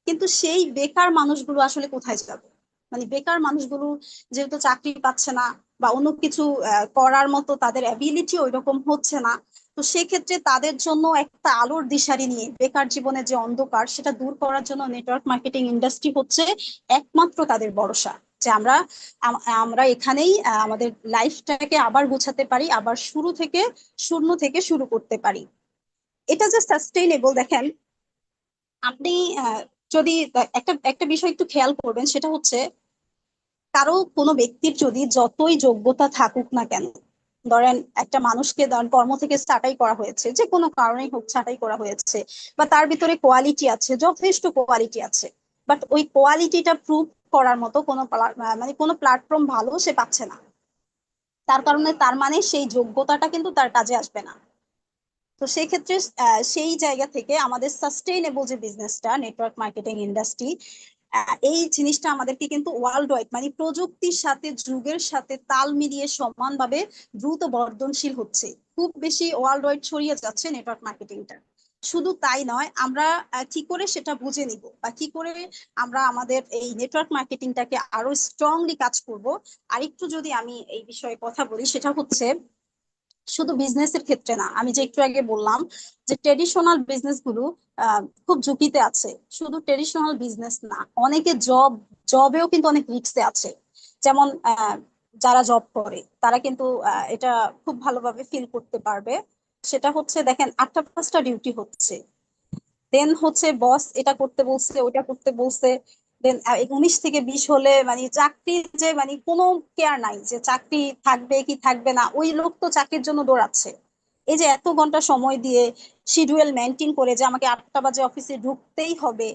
কিন্তু সেই বেকার মানুষগুলো আসলে কোথায় যাবে? মানে বেকার মানুষগুলো যেহেতু চাকরি পাচ্ছে না, বা অন্য কিছু করার মতো তাদের অ্যাবিলিটি ওইরকম হচ্ছে না, তো সেক্ষেত্রে তাদের জন্য একটা আলোর দিশারি নিয়ে বেকার জীবনের যে অন্ধকার সেটা দূর করার জন্য নেটওয়ার্ক মার্কেটিং ইন্ডাস্ট্রি হচ্ছে একমাত্র তাদের ভরসা। যে আমরা এখানেই আমাদের লাইফটাকে আবার গোছাতে পারি, আবার শুরু থেকে, শূন্য থেকে শুরু করতে পারি। এটা যে সাস্টেইনেবল, দেখেন আপনি যদি একটা একটা বিষয় একটু খেয়াল করবেন, সেটা হচ্ছে কারো, কোনো ব্যক্তির যদি যতই যোগ্যতা থাকুক না কেন, ধরেন একটা মানুষকে ধরেন কর্ম থেকে ছাঁটাই করা হয়েছে, যে কোনো কারণেই হোক ছাঁটাই করা হয়েছে, বা তার ভিতরে কোয়ালিটি আছে, যথেষ্ট কোয়ালিটি আছে, বাট ওই কোয়ালিটিটা প্রুভ করার মতো কোনো মানে কোনো প্ল্যাটফর্ম ভালো সে পাচ্ছে না, তার কারণে তার মানে সেই যোগ্যতাটা কিন্তু তার কাজে আসবে না। তো সেই ক্ষেত্রে সেই জায়গা থেকে আমাদের সাস্টেইনেবল যে বিজনেসটা নেটওয়ার্ক মার্কেটিং ইন্ডাস্ট্রি, এই জিনিসটা আমাদেরকে কিন্তু ওয়ার্ল্ড ওয়াইড, মানে প্রযুক্তির সাথে, যুগের সাথে তাল মিলিয়ে সমানভাবে দ্রুত বর্ধনশীল হচ্ছে, খুব বেশি ওয়ার্ল্ড ওয়াইড ছড়িয়ে যাচ্ছে নেটওয়ার্ক মার্কেটিংটা। শুধু তাই নয়, আমরা কি করে সেটা বুঝে নিব, বা কি করে আমরা আমাদের এই নেটওয়ার্ক মার্কেটিংটাকে আরো স্ট্রংলি কাজ করব, আরেকটু যদি আমি এই বিষয়ে কথা বলি, সেটা হচ্ছে শুধু বিজনেসের ক্ষেত্রে না, আমি যে একটু আগে বললাম যে ট্রেডিশনাল বিজনেস গুলো খুব ঝুঁকিতে আছে। শুধু ট্রেডিশনাল বিজনেস না, অনেকে জবেও কিন্তু অনেক রিস্কে আছে। যেমন যারা জব করে তারা কিন্তু এটা খুব ভালোভাবে ফিল করতে পারবে। সেটা হচ্ছে, দেখেন 8টা 5টা ডিউটি হচ্ছে, দেন হচ্ছে বস এটা করতে বলছে ওটা করতে বলছে, দেন 19 থেকে 20 হলে মানে চাকরি যে মানে কোনো কেয়ার নাই যে চাকরি থাকবে কি থাকবে না, ওই লোক তো চাকরির জন্য দৌড়াচ্ছে। এই যে এত ঘন্টা সময় দিয়ে শিডিউল মেনটেন করে যে আমাকে 8টা বাজে অফিসে ঢুকতেই হবে,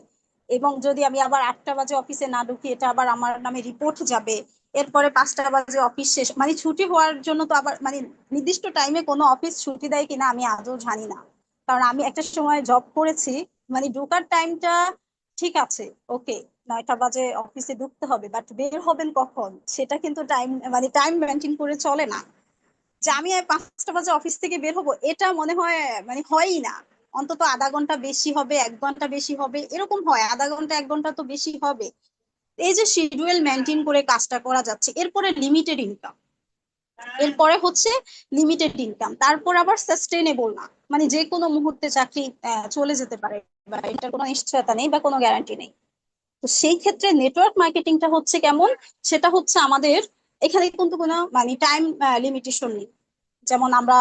এবং যদি আমি আবার 8টা বাজে অফিসে না ঢুকি এটা আবার আমার নামে রিপোর্ট যাবে, এরপরে 5টা বাজে অফিস শেষ, মানে ছুটি হওয়ার জন্য তো আবার মানে নির্দিষ্ট টাইমে কোনো অফিস ছুটি দেয় কিনা আমি আদৌ জানি না। কারণ আমি একটা সময় জব করেছি, মানে ঢোকার টাইমটা ঠিক আছে, ওকে, 9টা বাজে অফিসে ঢুকতে হবে, বাট বের হবেন কখন সেটা কিন্তু টাইম মানে টাইম মেনটেন করে চলে না। যে আমি 5টা বাজে অফিস থেকে বের হবো এটা মনে হয় মানে হয়ই না। অন্তত আধা ঘন্টা বেশি হবে, 1 ঘন্টা বেশি হবে, এরকম হয়, আধা ঘন্টা 1 ঘন্টা তো বেশি হবে। এই যে শিডিউল মেনটেন করে কাজটা করা যাচ্ছে, এরপরে লিমিটেড ইনকাম, এরপরে হচ্ছে লিমিটেড ইনকাম, তারপর আবার সাস্টেনেবল না, মানে যে কোনো মুহূর্তে চাকরি চলে যেতে পারে, বা এটার কোনো নিশ্চয়তা নেই বা কোনো গ্যারান্টি নেই। তো সেই ক্ষেত্রে নেটওয়ার্ক মার্কেটিংটা হচ্ছে কেমন, সেটা হচ্ছে আমাদের এখানে কিন্তু কোনো মানে টাইম লিমিটেশন নেই। যেমন আমরা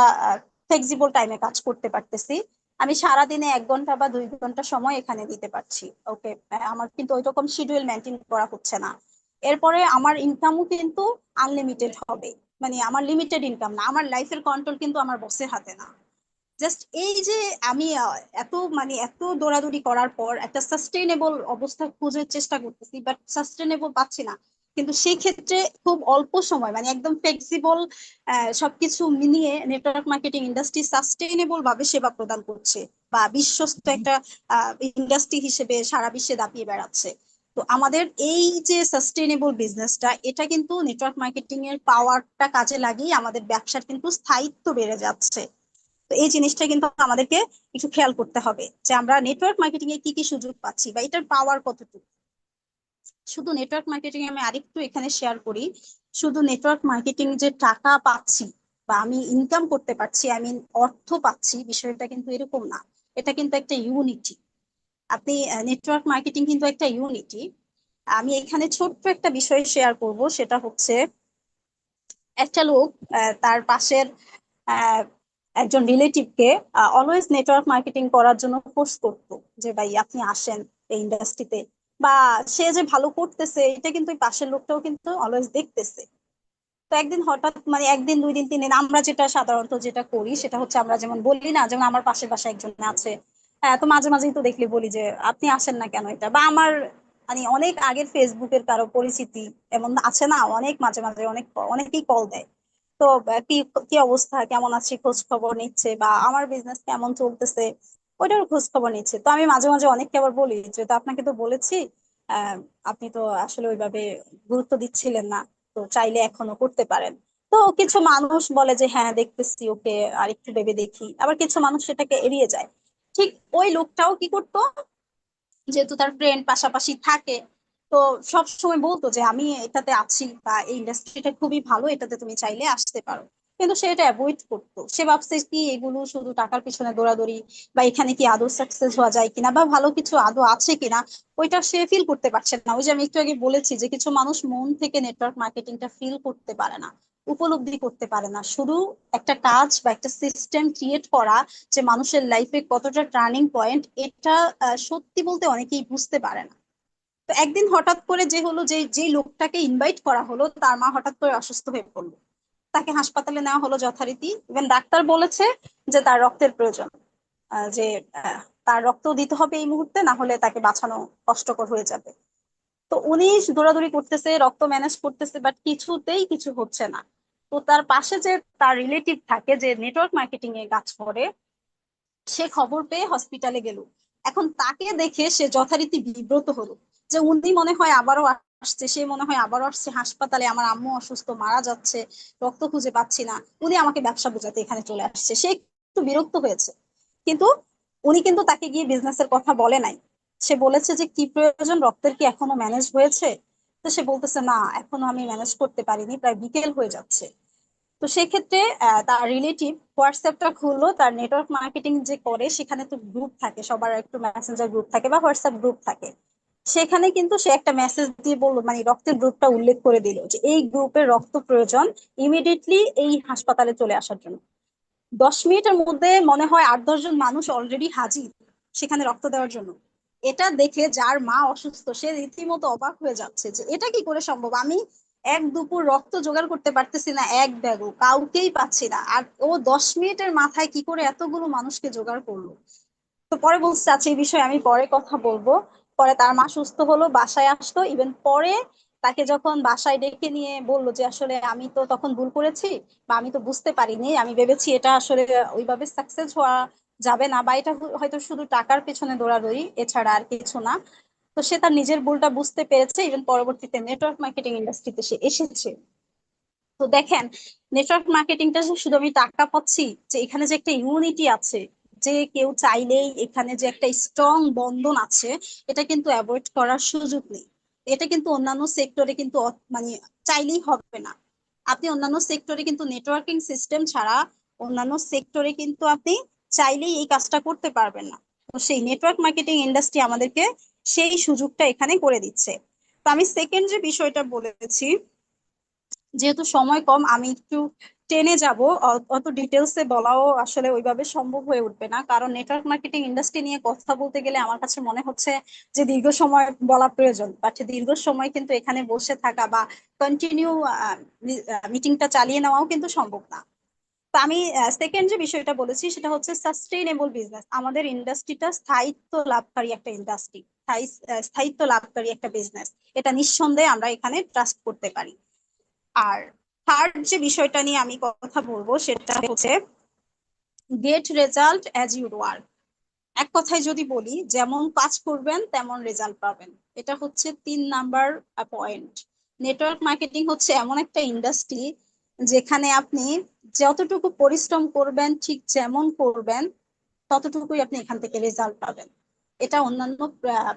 ফ্লেক্সিবল টাইমে কাজ করতে পারতেছি, আমি সারাদিনে 1 ঘন্টা বা 2 ঘন্টা সময় এখানে দিতে পারছি, ওকে, আমার কিন্তু ওই রকম শিডিউল মেনটেন করা হচ্ছে না। এরপরে আমার ইনকামও কিন্তু আনলিমিটেড হবে, মানে আমার লিমিটেড ইনকাম না, আমার লাইফের কন্ট্রোল কিন্তু আমার বসের হাতে না। জাস্ট এই যে আমি এত মানে এত দৌড়াদৌড়ি করার পর একটা সাস্টেইনেবল অবস্থা খোঁজার চেষ্টা করতেছি, বাট সাস্টেইনেবল পাচ্ছি না। কিন্তু সেই ক্ষেত্রে খুব অল্প সময় মানে একদম ফ্লেক্সিবল সবকিছু মিলিয়ে নেটওয়ার্ক মার্কেটিং ইন্ডাস্ট্রি সাস্টেইনেবল ভাবে সেবা প্রদান করছে, বা বিশ্বস্ত একটা ইন্ডাস্ট্রি হিসেবে সারা বিশ্বে দাপিয়ে বেড়াচ্ছে। তো আমাদের এই যে সাস্টেইনেবল বিজনেসটা, এটা কিন্তু নেটওয়ার্ক মার্কেটিং এর পাওয়ারটা কাজে লাগিয়ে আমাদের ব্যবসার কিন্তু স্থায়িত্ব বেড়ে যাচ্ছে। তো এই জিনিসটা কিন্তু আমাদেরকে একটু খেয়াল করতে হবে যে আমরা নেটওয়ার্ক মার্কেটিং এ কি কি সুযোগ পাচ্ছি বা এটার পাওয়ার কতটুকু। শুধু নেটওয়ার্ক মার্কেটিং আমি আরেকটু এখানে শেয়ার করি, শুধু নেটওয়ার্ক মার্কেটিং যে টাকা পাচ্ছি বা আমি ইনকাম করতে পারছি, আই মিন অর্থ পাচ্ছি, বিষয়টা কিন্তু এরকম না। এটা কিন্তু একটা ইউনিটি। আপনি নেটওয়ার্ক মার্কেটিং কিন্তু একটা ইউনিটি। আমি এখানে ছোট্ট একটা বিষয় শেয়ার করব, সেটা হচ্ছে একটা লোক তার পাশের আহ, একজন রিলেটিভকে অলওয়েজ নেটওয়ার্ক মার্কেটিং করার জন্য ফোর্স করতো যে ভাই আপনি আসেন এই ইন্ডাস্ট্রিতে, বা সে যে ভালো করতেছে এটা কিন্তু ওই পাশের লোকটাও কিন্তু অলওয়েজ দেখতেছে। তো একদিন হঠাৎ মানে একদিন 2 দিন 3 দিন আমরা যেটা সাধারণত যেটা করি সেটা হচ্ছে, আমরা যেমন বলি না, যেমন আমার পাশের বাসায় একজন আছে, তো মাঝে মাঝেই তো দেখলে বলি যে আপনি আসেন না কেন এটা, বা আমার মানে অনেক আগের ফেসবুকের কারো পরিচিতি এমন আছে না, অনেক মাঝে মাঝে অনেকেই কল দেয়। তো কি কি অবস্থা, কেমন আছি, খোঁজ খবর নিচ্ছে, বা আমার বিজনেস কেমন চলতেছে ওইটার খোঁজ খবর নিচ্ছে। তো আমি মাঝে মাঝে অনেককে আবার বলি যে তো আপনাকে তো বলেছি, আহ আপনি তো আসলে ওইভাবে গুরুত্ব দিচ্ছিলেন না, তো চাইলে এখনো করতে পারেন। তো কিছু মানুষ বলে যে হ্যাঁ দেখতেছি, ওকে আর একটু ভেবে দেখি, আবার কিছু মানুষ সেটাকে এড়িয়ে যায়। ঠিক ওই লোকটাও কি করতো, যেহেতু তার ফ্রেন্ড পাশাপাশি থাকে, তো সব সময় বলতো যে আমি এটাতে আছি বা এই ইন্ডাস্ট্রিটা খুবই ভালো, এটাতে তুমি চাইলে আসতে পারো। কিন্তু সে এটা অ্যাভয়েড করতো, সে ভাবছে কি এগুলো শুধু টাকার পিছনে দৌড়াদৌড়ি, বা এখানে কি আদৌ সাকসেস হওয়া যায় কিনা বা ভালো কিছু আদৌ আছে কিনা, ওইটা সে ফিল করতে পারছে না। ওই যে আমি একটু আগে বলেছি যে কিছু মানুষ মন থেকে নেটওয়ার্ক মার্কেটিংটা ফিল করতে পারে না, উপলব্ধি করতে পারে না। শুধু একটা কাজ বা একটা সিস্টেম ক্রিয়েট করা যে মানুষের লাইফে কতটা টার্নিং পয়েন্ট, এটা সত্যি বলতে অনেকেই বুঝতে পারে না। তো একদিন হঠাৎ করে যে হলো, যে যে লোকটাকে ইনভাইট করা হলো তার মা হঠাৎ করে অসুস্থ হয়ে পড়লো, তাকে হাসপাতালে নেওয়া হলো যথারীতি, ইভেন ডাক্তার বলেছে যে তার রক্তের প্রয়োজন, যে আহ, তার রক্ত দিতে হবে এই মুহূর্তে, না হলে তাকে বাঁচানো কষ্টকর হয়ে যাবে। তো উনি দৌড়াদৌড়ি করতেছে, রক্ত ম্যানেজ করতেছে, বাট কিছুতেই কিছু হচ্ছে না। তো তার পাশে যে তার রিলেটিভ থাকে যে নেটওয়ার্ক মার্কেটিং এ কাজ করে, সে খবর পেয়ে হসপিটালে গেল। এখন তাকে দেখে সে যথারীতি বিব্রত হলো, যে উনি মনে হয় আবারও আসছে, সে মনে হয় আবারও আসছে হাসপাতালে, আমার আম্মু অসুস্থ মারা যাচ্ছে, রক্ত খুঁজে পাচ্ছি না, উনি আমাকে ব্যবসা বোঝাতে এখানে চলে আসছে। সে একটু বিরক্ত হয়েছে, কিন্তু উনি কিন্তু তাকে গিয়ে বিজনেসের কথা বলে নাই। সে বলেছে যে কি প্রয়োজন, রক্তের কি এখনো ম্যানেজ হয়েছে? তো সে বলতেছে না, এখনো আমি ম্যানেজ করতে পারিনি, প্রায় বিকেল হয়ে যাচ্ছে। তো সেক্ষেত্রে তার রিলেটিভ হোয়াটসঅ্যাপটা খুললো, তার নেটওয়ার্ক মার্কেটিং যে করে সেখানে তো গ্রুপ থাকে, সবার একটু মেসেঞ্জার গ্রুপ থাকে বা হোয়াটসঅ্যাপ গ্রুপ থাকে। সেখানে কিন্তু সে একটা মেসেজ দিয়ে বললো, মানে রক্তের গ্রুপটা উল্লেখ করে দিল যে এই গ্রুপের রক্ত প্রয়োজন, ইমিডিয়েটলি এই হাসপাতালে চলে আসার জন্য। 10 মিনিটের মধ্যে মনে হয় 8-10 জন মানুষ অলরেডি হাজির সেখানে রক্ত দেওয়ার জন্য। এটা দেখে যার মা অসুস্থ সে রীতিমতো অবাক হয়ে যাচ্ছে যে এটা কি করে সম্ভব, আমি এক দুপুর রক্ত জোগাড় করতে পারতেছি না, এক ব্যাগও কাউকেই পাচ্ছি না, আর ও 10 মিনিটের মাথায় কি করে এতগুলো মানুষকে জোগাড় করলো। তো পরে বলছে আচ্ছা এই বিষয়ে আমি পরে কথা বলবো। পরে তার মা সুস্থ হলো, বাসায় আসতো। ইভেন পরে তাকে যখন বাসায় ডেকে নিয়ে বললো যে আসলে আমি তো তখন ভুল করেছি, বা আমি তো বুঝতে পারিনি, আমি ভেবেছি এটা আসলে ওইভাবে সাকসেস হওয়া যাবে না, বা এটা হয়তো শুধু টাকার পেছনে দৌড়াদৌড়ি এছাড়া আর কিছু না। তো সে তার নিজের ভুলটা বুঝতে পেরেছে, ইভেন পরবর্তীতে নেটওয়ার্ক মার্কেটিং ইন্ডাস্ট্রিতে সে এসেছে। তো দেখেন, নেটওয়ার্ক মার্কেটিংটা শুধু আমি টাকা পাচ্ছি, যে এখানে যে একটা ইউনিটি আছে, যে কেউ চাইলেই এখানে যে একটা স্ট্রং বন্ধন আছে, এটা কিন্তু অ্যাভয়েড করার সুযোগ নেই। এটা কিন্তু অন্যান্য সেক্টরে কিন্তু মানে চাইলেই হবে না। আপনি অন্যান্য সেক্টরে কিন্তু নেটওয়ার্কিং সিস্টেম ছাড়া অন্যান্য সেক্টরে কিন্তু আপনি চাইলেই এই কাজটা করতে পারবেন না। তো সেই নেটওয়ার্ক মার্কেটিং ইন্ডাস্ট্রি আমাদেরকে সেই সুযোগটা এখানে করে দিচ্ছে। তো আমি সেকেন্ড যে বিষয়টা বলেছি, যেহেতু সময় কম আমি একটু টেনে যাব, অত ডিটেলসে বলাও আসলে ওইভাবে সম্ভব হয়ে উঠবে না, কারণ নেটওয়ার্ক মার্কেটিং ইন্ডাস্ট্রি নিয়ে কথা বলতে গেলে আমার কাছে মনে হচ্ছে যে দীর্ঘ সময় বলা প্রয়োজন, বাট দীর্ঘ সময় কিন্তু এখানে বসে থাকা বা কন্টিনিউ মিটিংটা চালিয়ে নেওয়াও কিন্তু সম্ভব না। তো আমি সেকেন্ড যে বিষয়টা বলেছি সেটা হচ্ছে সাস্টেইনেবল বিজনেস। আমাদের ইন্ডাস্ট্রিটা স্থায়িত্ব লাভকারী একটা ইন্ডাস্ট্রি, স্থায়িত্ব লাভকারী একটা বিজনেস। এটা নিঃসন্দেহে আমরা এখানে ট্রাস্ট করতে পারি। আর থার্ড যে বিষয়টা নিয়ে আমি কথা বলবো সেটা হচ্ছে get result as you work. এক কথায় যদি বলি, যেমন কাজ করবেন তেমন রেজাল্ট পাবেন। এটা হচ্ছে 3 নাম্বার পয়েন্ট। নেটওয়ার্ক মার্কেটিং হচ্ছে এমন একটা ইন্ডাস্ট্রি যেখানে আপনি যতটুকু পরিশ্রম করবেন, ঠিক যেমন করবেন ততটুকুই আপনি এখান থেকে রেজাল্ট পাবেন। এটা অন্যান্য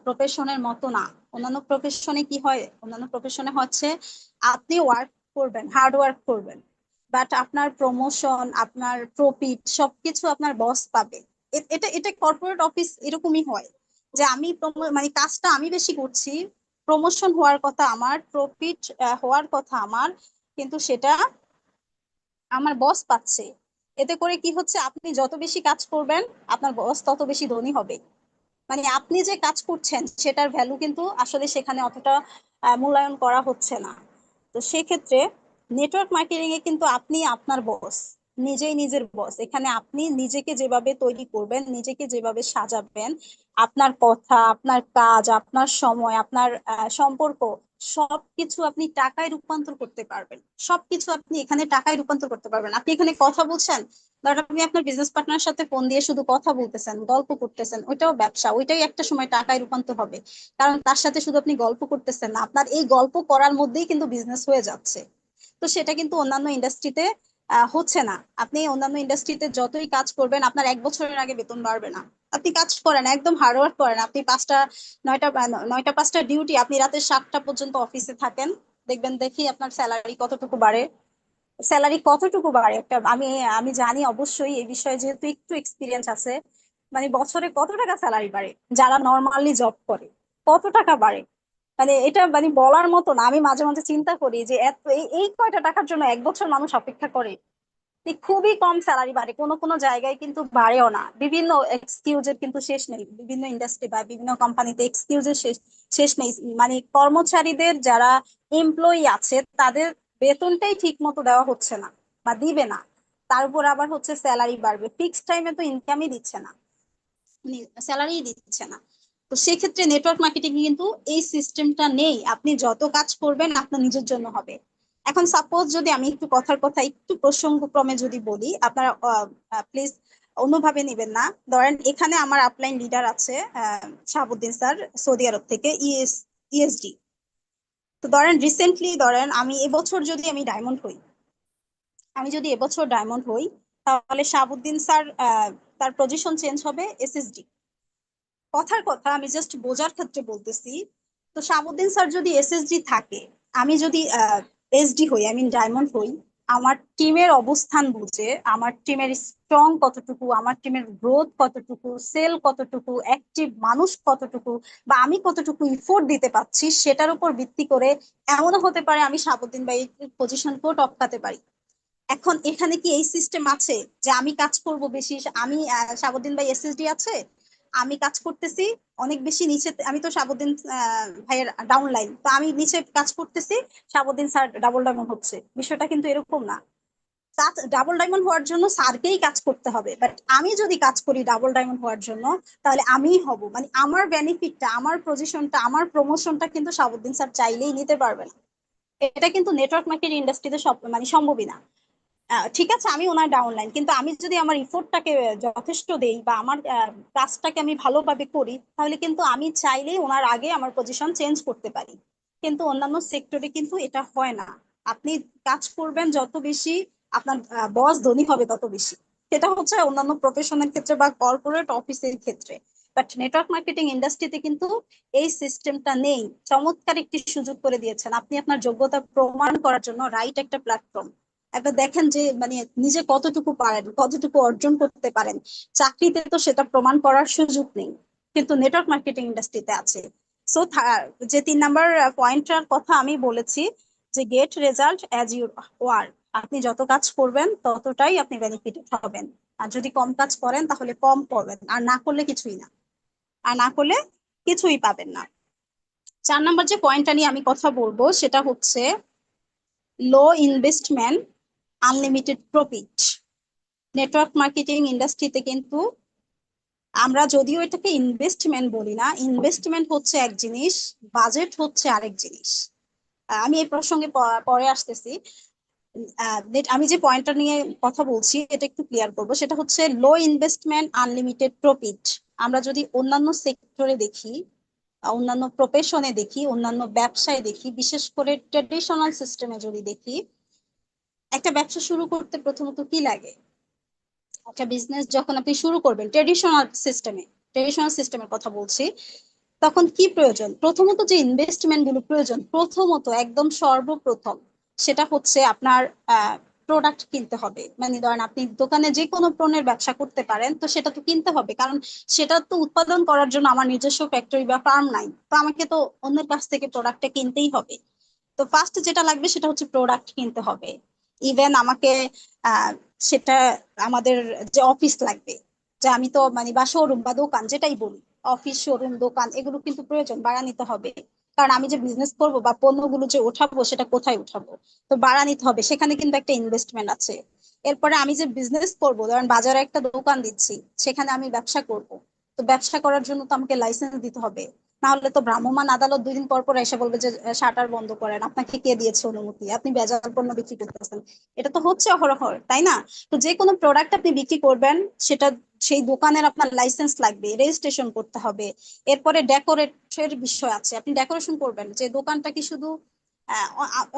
প্রফেশনের মতো না। অন্যান্য প্রফেশনে কি হয়, অন্যান্য প্রফেশনে হচ্ছে আপনি ওয়ার্ক করবেন, হার্ড ওয়ার্ক করবেন, বাট আপনার প্রমোশন, আপনার প্রফিট সবকিছু আপনার বস পাবে। এটা এটা কর্পোরেট অফিস এরকমই হয়, যে আমি মানে কাজটা আমি বেশি করছি, প্রমোশন হওয়ার কথা আমার, প্রফিট হওয়ার কথা আমার, কিন্তু সেটা আমার বস পাচ্ছে। এতে করে কি হচ্ছে, আপনি যত বেশি কাজ করবেন আপনার বস তত বেশি ধনী হবে। মানে আপনি যে কাজ করছেন সেটার ভ্যালু কিন্তু আসলে সেখানে অতটা মূল্যায়ন করা হচ্ছে না। তো সেক্ষেত্রে নেটওয়ার্ক মার্কেটিং এ কিন্তু আপনি আপনার বস, নিজেই নিজের বস। এখানে আপনি নিজেকে যেভাবে তৈরি করবেন, নিজেকে যেভাবে সাজাবেন, আপনার কথা, আপনার কাজ, আপনার সময়, আপনার সম্পর্ক, সবকিছু আপনি টাকায় রূপান্তর করতে পারবেন। সবকিছু আপনি এখানে টাকায় রূপান্তর করতে পারবেন। আপনি এখানে কথা বলছেন, ধর আপনি আপনার বিজনেস পার্টনার সাথে ফোন দিয়ে শুধু কথা বলতেছেন, গল্প করতেছেন, ওইটাও ব্যবসা, ওইটাই একটা সময় টাকায় রূপান্তর হবে। কারণ তার সাথে শুধু আপনি গল্প করতেছেন না, আপনার এই গল্প করার মধ্যেই কিন্তু বিজনেস হয়ে যাচ্ছে। তো সেটা কিন্তু অন্যান্য ইন্ডাস্ট্রিতে হচ্ছে না। আপনি অন্যান্য ইন্ডাস্ট্রিতে যতই কাজ করবেন আপনার 1 বছরের আগে বেতন বাড়বে না। আপনি কাজ করেন, একদম হার্ডওয়ার্ক করেন, আপনি 9টা 5টা ডিউটি, আপনি রাতে 7টা পর্যন্ত অফিসে থাকেন, দেখবেন দেখি আপনার স্যালারি কতটুকু বাড়ে। স্যালারি কতটুকু বাড়ে একটা, আমি আমি জানি অবশ্যই এই বিষয়ে, যেহেতু একটু এক্সপিরিয়েন্স আছে। মানে বছরে কত টাকা স্যালারি বাড়ে, যারা নর্মালি জব করে কত টাকা বাড়ে, মানে এটা মানে বলার মতো না। আমি মাঝে মাঝে চিন্তা করি যে এত এই কয়টা টাকার জন্য 1 বছর মানুষ অপেক্ষা করে। খুবই কম স্যালারি বাড়ে, কোনো কোনো জায়গায় কিন্তু বাড়েও না। বিভিন্ন এক্সকিউজের কিন্তু শেষ নেই, বিভিন্ন ইন্ডাস্ট্রি বা বিভিন্ন কোম্পানিতে এক্সকিউজের শেষ শেষ নেই। মানে কর্মচারীদের যারা এমপ্লয়ি আছে তাদের বেতনটাই ঠিক মতো দেওয়া হচ্ছে না বা দিবে না। তার উপর আবার হচ্ছে স্যালারি বাড়বে, ফিক্সড টাইমে তো ইনকামই দিচ্ছে না, স্যালারি দিচ্ছে না। তো সেক্ষেত্রে নেটওয়ার্ক মার্কেটিং কিন্তু এই সিস্টেমটা নেই, আপনি যত কাজ করবেন আপনার নিজের জন্য হবে। এখন সাপোজ যদি আমি একটু কথার কথা একটু প্রসঙ্গক্রমে যদি বলি, আপনারা প্লিজ অন্যভাবে নেবেন না। ধরেন এখানে আমার আপলাইন লিডার আছে শাহাবুদ্দিন স্যার, সৌদি আরব থেকে, ইএসডি। তো ধরেন রিসেন্টলি, ধরেন আমি এবছর যদি আমি ডায়মন্ড হই, আমি যদি এবছর ডায়মন্ড হই, তাহলে শাহাবুদ্দিন স্যার তার পজিশন চেঞ্জ হবে এসএসডি। কথার কথা আমি জাস্ট বোঝার ক্ষেত্রে বলতেছি। তো শাহাবুদ্দিন স্যার যদি এসএসডি থাকে, আমি যদি এসডি হই, আই মিন ডায়মন্ড হই, আমার টিমের অবস্থান বুঝে, আমার টিমের স্ট্রং কতটুকু, আমার টিমের গ্রোথ কতটুকু, সেল কতটুকু, অ্যাক্টিভ মানুষ কতটুকু, বা আমি কতটুকু ইফোর্ট দিতে পারছি, সেটার উপর ভিত্তি করে এমনও হতে পারে আমি শাহাবুদ্দিন ভাই পজিশনকেও টপকাতে পারি। এখন এখানে কি এই সিস্টেম আছে যে আমি কাজ করব বেশি, আমি শাহাবুদ্দিন ভাই এসএসডি আছে, আমি কাজ করতেছি অনেক বেশি নিচে, আমি তো শাহাবুদ্দিন ভাইয়ের ডাউন লাইন, তো আমি নিচে কাজ করতেছি, শাহাবুদ্দিন স্যার ডাবল ডায়মন্ড হচ্ছে, বিষয়টা কিন্তু এরকম না। ডাবল ডায়মন্ড হওয়ার জন্য স্যারকেই কাজ করতে হবে, বাট আমি যদি কাজ করি ডাবল ডায়মন্ড হওয়ার জন্য, তাহলে আমিই হব, মানে আমার বেনিফিটটা, আমার পজিশনটা, আমার প্রমোশনটা কিন্তু শাহাবুদ্দিন স্যার চাইলেই নিতে পারবে না। এটা কিন্তু নেটওয়ার্ক মার্কেটিং ইন্ডাস্ট্রিতে সব মানে সম্ভবই না। ঠিক আছে, আমি ওনার ডাউনলাইন, কিন্তু আমি যদি আমার ইফোর্টটাকে যথেষ্ট দেই বা আমার কাজটাকে আমি ভালোভাবে করি, তাহলে কিন্তু আমি চাইলেই ওনার আগে আমার পজিশন চেঞ্জ করতে পারি। কিন্তু অন্যান্য সেক্টরে কিন্তু এটা হয় না। আপনি কাজ করবেন যত বেশি, আপনার বস ধনী হবে তত বেশি। সেটা হচ্ছে অন্যান্য প্রফেশনের ক্ষেত্রে বা কর্পোরেট অফিসের ক্ষেত্রে, বাট নেটওয়ার্ক মার্কেটিং ইন্ডাস্ট্রিতে কিন্তু এই সিস্টেমটা নেই। চমৎকার একটি সুযোগ করে দিয়েছেন আপনি আপনার যোগ্যতা প্রমাণ করার জন্য, রাইট একটা প্ল্যাটফর্ম। একবার দেখেন যে মানে নিজে কতটুকু পারেন, কতটুকু অর্জন করতে পারেন। চাকরিতে তো সেটা প্রমাণ করার সুযোগ নেই, কিন্তু নেটওয়ার্ক মার্কেটিং ইন্ডাস্ট্রিতে আছে। সো যে 3 নাম্বার পয়েন্টটার কথা আমি বলেছি, যে get result as you work, আপনি যত কাজ করবেন ততটাই আপনি বেনিফিটেড হবেন। আর যদি কম কাজ করেন তাহলে কম করবেন, আর না করলে কিছুই না, আর না করলে কিছুই পাবেন না। 4 নাম্বার যে পয়েন্টটা নিয়ে আমি কথা বলবো সেটা হচ্ছে low investment, unlimited profit. Network marketing ইন্ডাস্ট্রিতে কিন্তু আমরা যদিও এটাকে ইনভেস্টমেন্ট বলি না, ইনভেস্টমেন্ট হচ্ছে এক জিনিস, বাজেট হচ্ছে আরেক জিনিস। আমি এই প্রসঙ্গে পরে আসতেছি। আমি যে পয়েন্টটা নিয়ে কথা বলছি এটা একটু ক্লিয়ার করবো, সেটা হচ্ছে লো ইনভেস্টমেন্ট আনলিমিটেড প্রফিট। আমরা যদি অন্যান্য সেক্টরে দেখি, অন্যান্য প্রফেশনে দেখি, অন্যান্য ব্যবসায় দেখি, বিশেষ করে ট্রেডিশনাল সিস্টেমে যদি দেখি, একটা ব্যবসা শুরু করতে প্রথমত কি লাগে? একটা বিজনেস যখন আপনি শুরু করবেন ট্রেডিশনাল সিস্টেমের কথা বলছি, তখন কি প্রয়োজন? প্রথমত যে ইনভেস্টমেন্ট গুলো প্রয়োজন, প্রথমত একদম সর্বপ্রথম, সেটা হচ্ছে আপনার প্রোডাক্ট কিনতে হবে। মানে ধরেন আপনি দোকানে যে কোনো পণ্যের ব্যবসা করতে পারেন, তো সেটা তো কিনতে হবে, কারণ সেটা তো উৎপাদন করার জন্য আমার নিজস্ব ফ্যাক্টরি বা ফার্ম নাই, তো আমাকে তো অন্যের কাছ থেকে প্রোডাক্টটা কিনতেই হবে। তো ফার্স্ট যেটা লাগবে সেটা হচ্ছে প্রোডাক্ট কিনতে হবে। ইভেন আমাকে আহ সেটা আমাদের যে অফিস লাগবে, যে আমি তো মানে বা শোরুম বা দোকান যেটাই বলি, অফিস শোরুম দোকান এগুলো কিন্তু প্রয়োজন, ভাড়া নিতে হবে। কারণ আমি যে বিজনেস করব বা পণ্যগুলো যে উঠাবো সেটা কোথায় উঠাবো, তো ভাড়া নিতে হবে, সেখানে কিন্তু একটা ইনভেস্টমেন্ট আছে। এরপরে আমি যে বিজনেস করব, ধরেন বাজারে একটা দোকান দিচ্ছি, সেখানে আমি ব্যবসা করব, তো ব্যবসা করার জন্য তো আমাকে লাইসেন্স দিতে হবে। না হলে তো ভ্রাম্যমাণ আদালত 2 দিন পর পর এসে বলবে যে শাটার বন্ধ করেন, আপনাকে কে দিয়েছে অনুমতি, আপনি ভেজাল পণ্য বিক্রি করতেছেন। এটা তো হচ্ছে অহরহ, তাই না? তো যে কোনো প্রোডাক্ট আপনি বিক্রি করবেন, সেটা সেই দোকানের আপনার লাইসেন্স লাগবে, রেজিস্ট্রেশন করতে হবে। এরপরে ডেকোরেটের বিষয় আছে, আপনি ডেকোরেশন করবেন, যে দোকানটা কি শুধু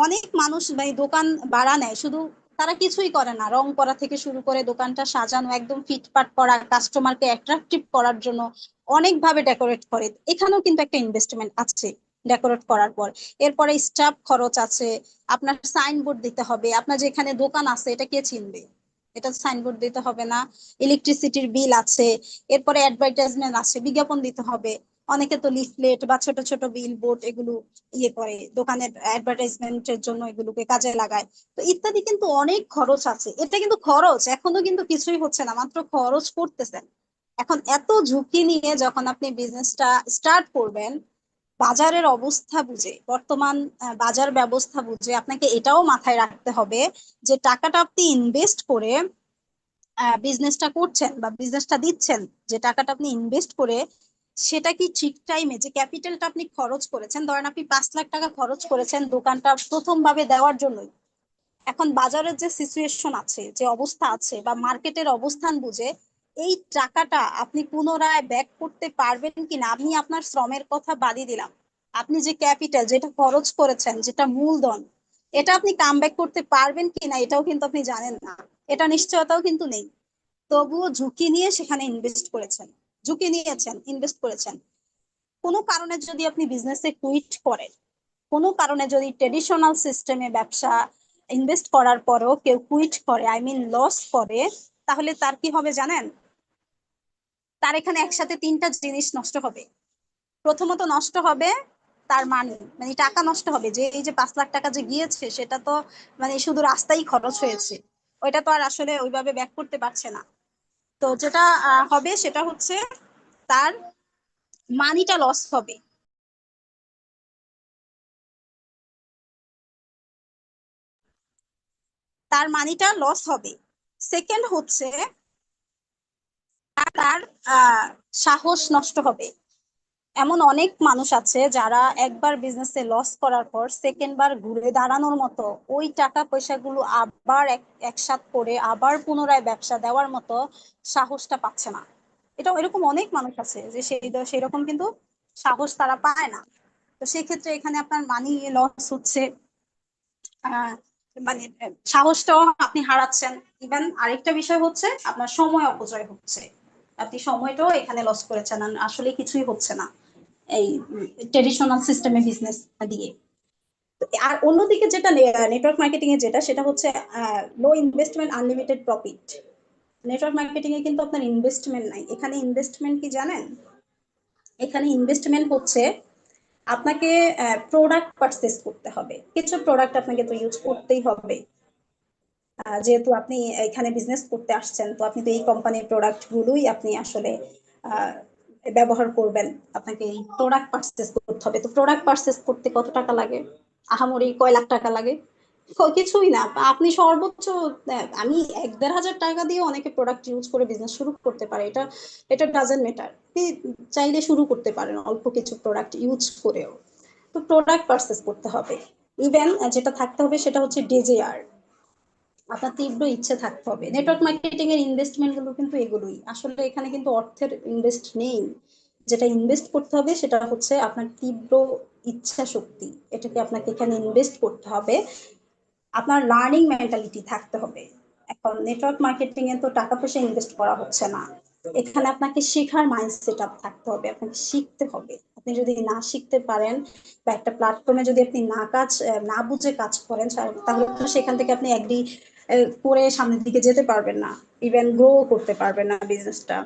অনেক মানুষ মানে দোকান ভাড়া নেয়, শুধু তারা কিছুই করে না, রং করা থেকে শুরু করে দোকানটা সাজানো একদম ফিটফাট করা, কাস্টমারকে অ্যাট্রাকটিভ করার জন্য অনেক ভাবে ডেকোরেট করে, এখানেও কিন্তু একটা ইনভেস্টমেন্ট আছে ডেকোরেট করার পর। এরপরে স্টাফ খরচ আছে, আপনার সাইনবোর্ড দিতে হবে, আপনার যেখানে দোকান আছে এটা কে চিনবে, এটা সাইনবোর্ড দিতে হবে না। ইলেকট্রিসিটির বিল আছে, এরপরে অ্যাডভার্টাইজমেন্ট আছে, বিজ্ঞাপন দিতে হবে। অনেকে তো লিফলেট বা ছোট ছোট বিল বোর্ড এগুলো ইয়ে করে দোকানের অ্যাডভার্টাইজমেন্টের জন্য, এগুলোকে কাজে লাগায়। তো ইত্যাদি কিন্তু অনেক খরচ আছে, এটা কিন্তু খরচ, এখনো কিন্তু কিছুই হচ্ছে না, মাত্র খরচ করতেছেন। এখন এত ঝুঁকি নিয়ে যখন আপনি বিজনেসটা স্টার্ট করবেন, বাজারের অবস্থা বুঝে, বর্তমান বাজার ব্যবস্থা বুঝে আপনাকে এটাও মাথায় রাখতে হবে যে টাকাটা আপনি ইনভেস্ট করে বিজনেসটা করছেন বা বিজনেসটা দিচ্ছেন, যে টাকাটা আপনি ইনভেস্ট করে, সেটা কি ঠিক টাইমে, যে ক্যাপিটালটা আপনি খরচ করেছেন, ধরেন আপনি 5 লাখ টাকা খরচ করেছেন দোকানটা প্রথম ভাবে দেওয়ার জন্যই, এখন বাজারের যে সিচুয়েশন আছে, যে অবস্থা আছে বা মার্কেটের অবস্থান বুঝে এই টাকাটা আপনি পুনরায় ব্যাক করতে পারবেন কিনা, আপনি আপনার শ্রমের কথা বাদই দিলাম, আপনি যে ক্যাপিটাল যেটা খরচ করেছেন, যেটা মূলধন, এটা আপনি কাম ব্যাক করতে পারবেন কিনা এটাও কিন্তু আপনি জানেন না, এটা নিশ্চয়তাও কিন্তু নেই। তবুও ঝুঁকি নিয়ে সেখানে ইনভেস্ট করেছেন, ঝুঁকি নিয়েছেন, ইনভেস্ট করেছেন। কোনো কারণে যদি আপনি বিজনেসে কুইট করেন, কোনো কারণে যদি ট্রেডিশনাল সিস্টেমে ব্যবসা ইনভেস্ট করার পরেও কেউ কুইট করে, আই মিন লস করে, তাহলে তার কি হবে জানেন? তার এখানে একসাথে তিনটা জিনিস নষ্ট হবে। প্রথমত নষ্ট হবে তার মানি, মানে টাকা নষ্ট হবে, যে এই যে 5 লাখ টাকা যে গিয়েছে সেটা তো মানে শুধু রাস্তায় খরচ হয়েছে, ওইটা তো আর আসলে ওইভাবে ব্যাক করতে পারছে না। তো যেটা হবে সেটা হচ্ছে তার মানিটা লস হবে। তার মানিটা লস হবে। সেকেন্ড হচ্ছে তার সাহস নষ্ট হবে। এমন অনেক মানুষ আছে যারা একবার বিজনেসে লস করার পর সেকেন্ড বার ঘুরে দাঁড়ানোর মতো ওই টাকা পয়সাগুলো আবার একসাথ করে আবার পুনরায় ব্যবসা দেওয়ার মতো সাহসটা পাচ্ছে না। এটা এরকম অনেক মানুষ আছে যে সেই রকম কিন্তু সাহস তারা পায় না। তো সেক্ষেত্রে এখানে আপনার মানি লস হচ্ছে, আহ মানে সাহসটাও আপনি হারাচ্ছেন। ইভেন আরেকটা বিষয় হচ্ছে আপনার সময় অপচয় হচ্ছে, আপনি সময়টাও এখানে লস করেছেন, আর আসলে কিছুই হচ্ছে না এই ট্রেডিশনাল সিস্টেমে বিজনেস দিয়ে। আর অন্যদিকে যেটা নেটওয়ার্ক মার্কেটিং এ যেটা, সেটা হচ্ছে low investment unlimited profit. Network marketing এ কিন্তু আপনার ইনভেস্টমেন্ট নাই। এখানে ইনভেস্টমেন্ট কি জানেন? এখানে ইনভেস্টমেন্ট হচ্ছে আপনাকে প্রোডাক্ট পারচেস করতে হবে, কিছু প্রোডাক্ট আপনাকে তো ইউজ করতেই হবে। যেহেতু আপনি এখানে বিজনেস করতে আসছেন, তো আপনি তো এই কোম্পানির প্রোডাক্ট গুলোই আপনি আসলে আহ, ব্যবহার করবেন। আপনাকে এই প্রোডাক্ট পারচেস করতে হবে। তো প্রোডাক্ট পারচেস করতে কত টাকা লাগে? আহামরি কয় লাখ টাকা লাগে? কিছুই না। আপনি সর্বোচ্চ আমি 1-1.5 হাজার টাকা দিয়ে অনেকে প্রোডাক্ট ইউজ করে বিজনেস শুরু করতে পারে। এটা এটা ডাজেন্ট ম্যাটার। আপনি চাইলে শুরু করতে পারেন অল্প কিছু প্রোডাক্ট ইউজ করেও। তো প্রোডাক্ট পারচেস করতে হবে। ইভেন যেটা থাকতে হবে সেটা হচ্ছে ডিজেআর, আপনার তীব্র ইচ্ছে থাকতে হবে। নেটওয়ার্ক মার্কেটিং এর ইনভেস্টমেন্ট গুলো কিন্তু এগুলোই আসলে, এখানে কিন্তু অর্থের ইনভেস্ট নেই। যেটা ইনভেস্ট করতে হবে সেটা হচ্ছে আপনার তীব্র ইচ্ছা শক্তি, এটাকে আপনাকে এখানে ইনভেস্ট করতে হবে। আপনার লার্নিং মেন্টালিটি থাকতে হবে। এখন নেটওয়ার্ক মার্কেটিং এ তো টাকা পয়সা ইনভেস্ট করা হচ্ছে না, এখানে আপনাকে শেখার মাইন্ডসেট আপ থাকতে হবে, আপনাকে শিখতে হবে। আপনি যদি না শিখতে পারেন বা একটা প্ল্যাটফর্মে যদি আপনি না বুঝে কাজ করেন, তাহলে তো সেখান থেকে আপনি এগ্রি করে সামনের দিকে যেতে পারবেন না, ইভেন গ্রো করতে পারবেন না বিজনেসটা।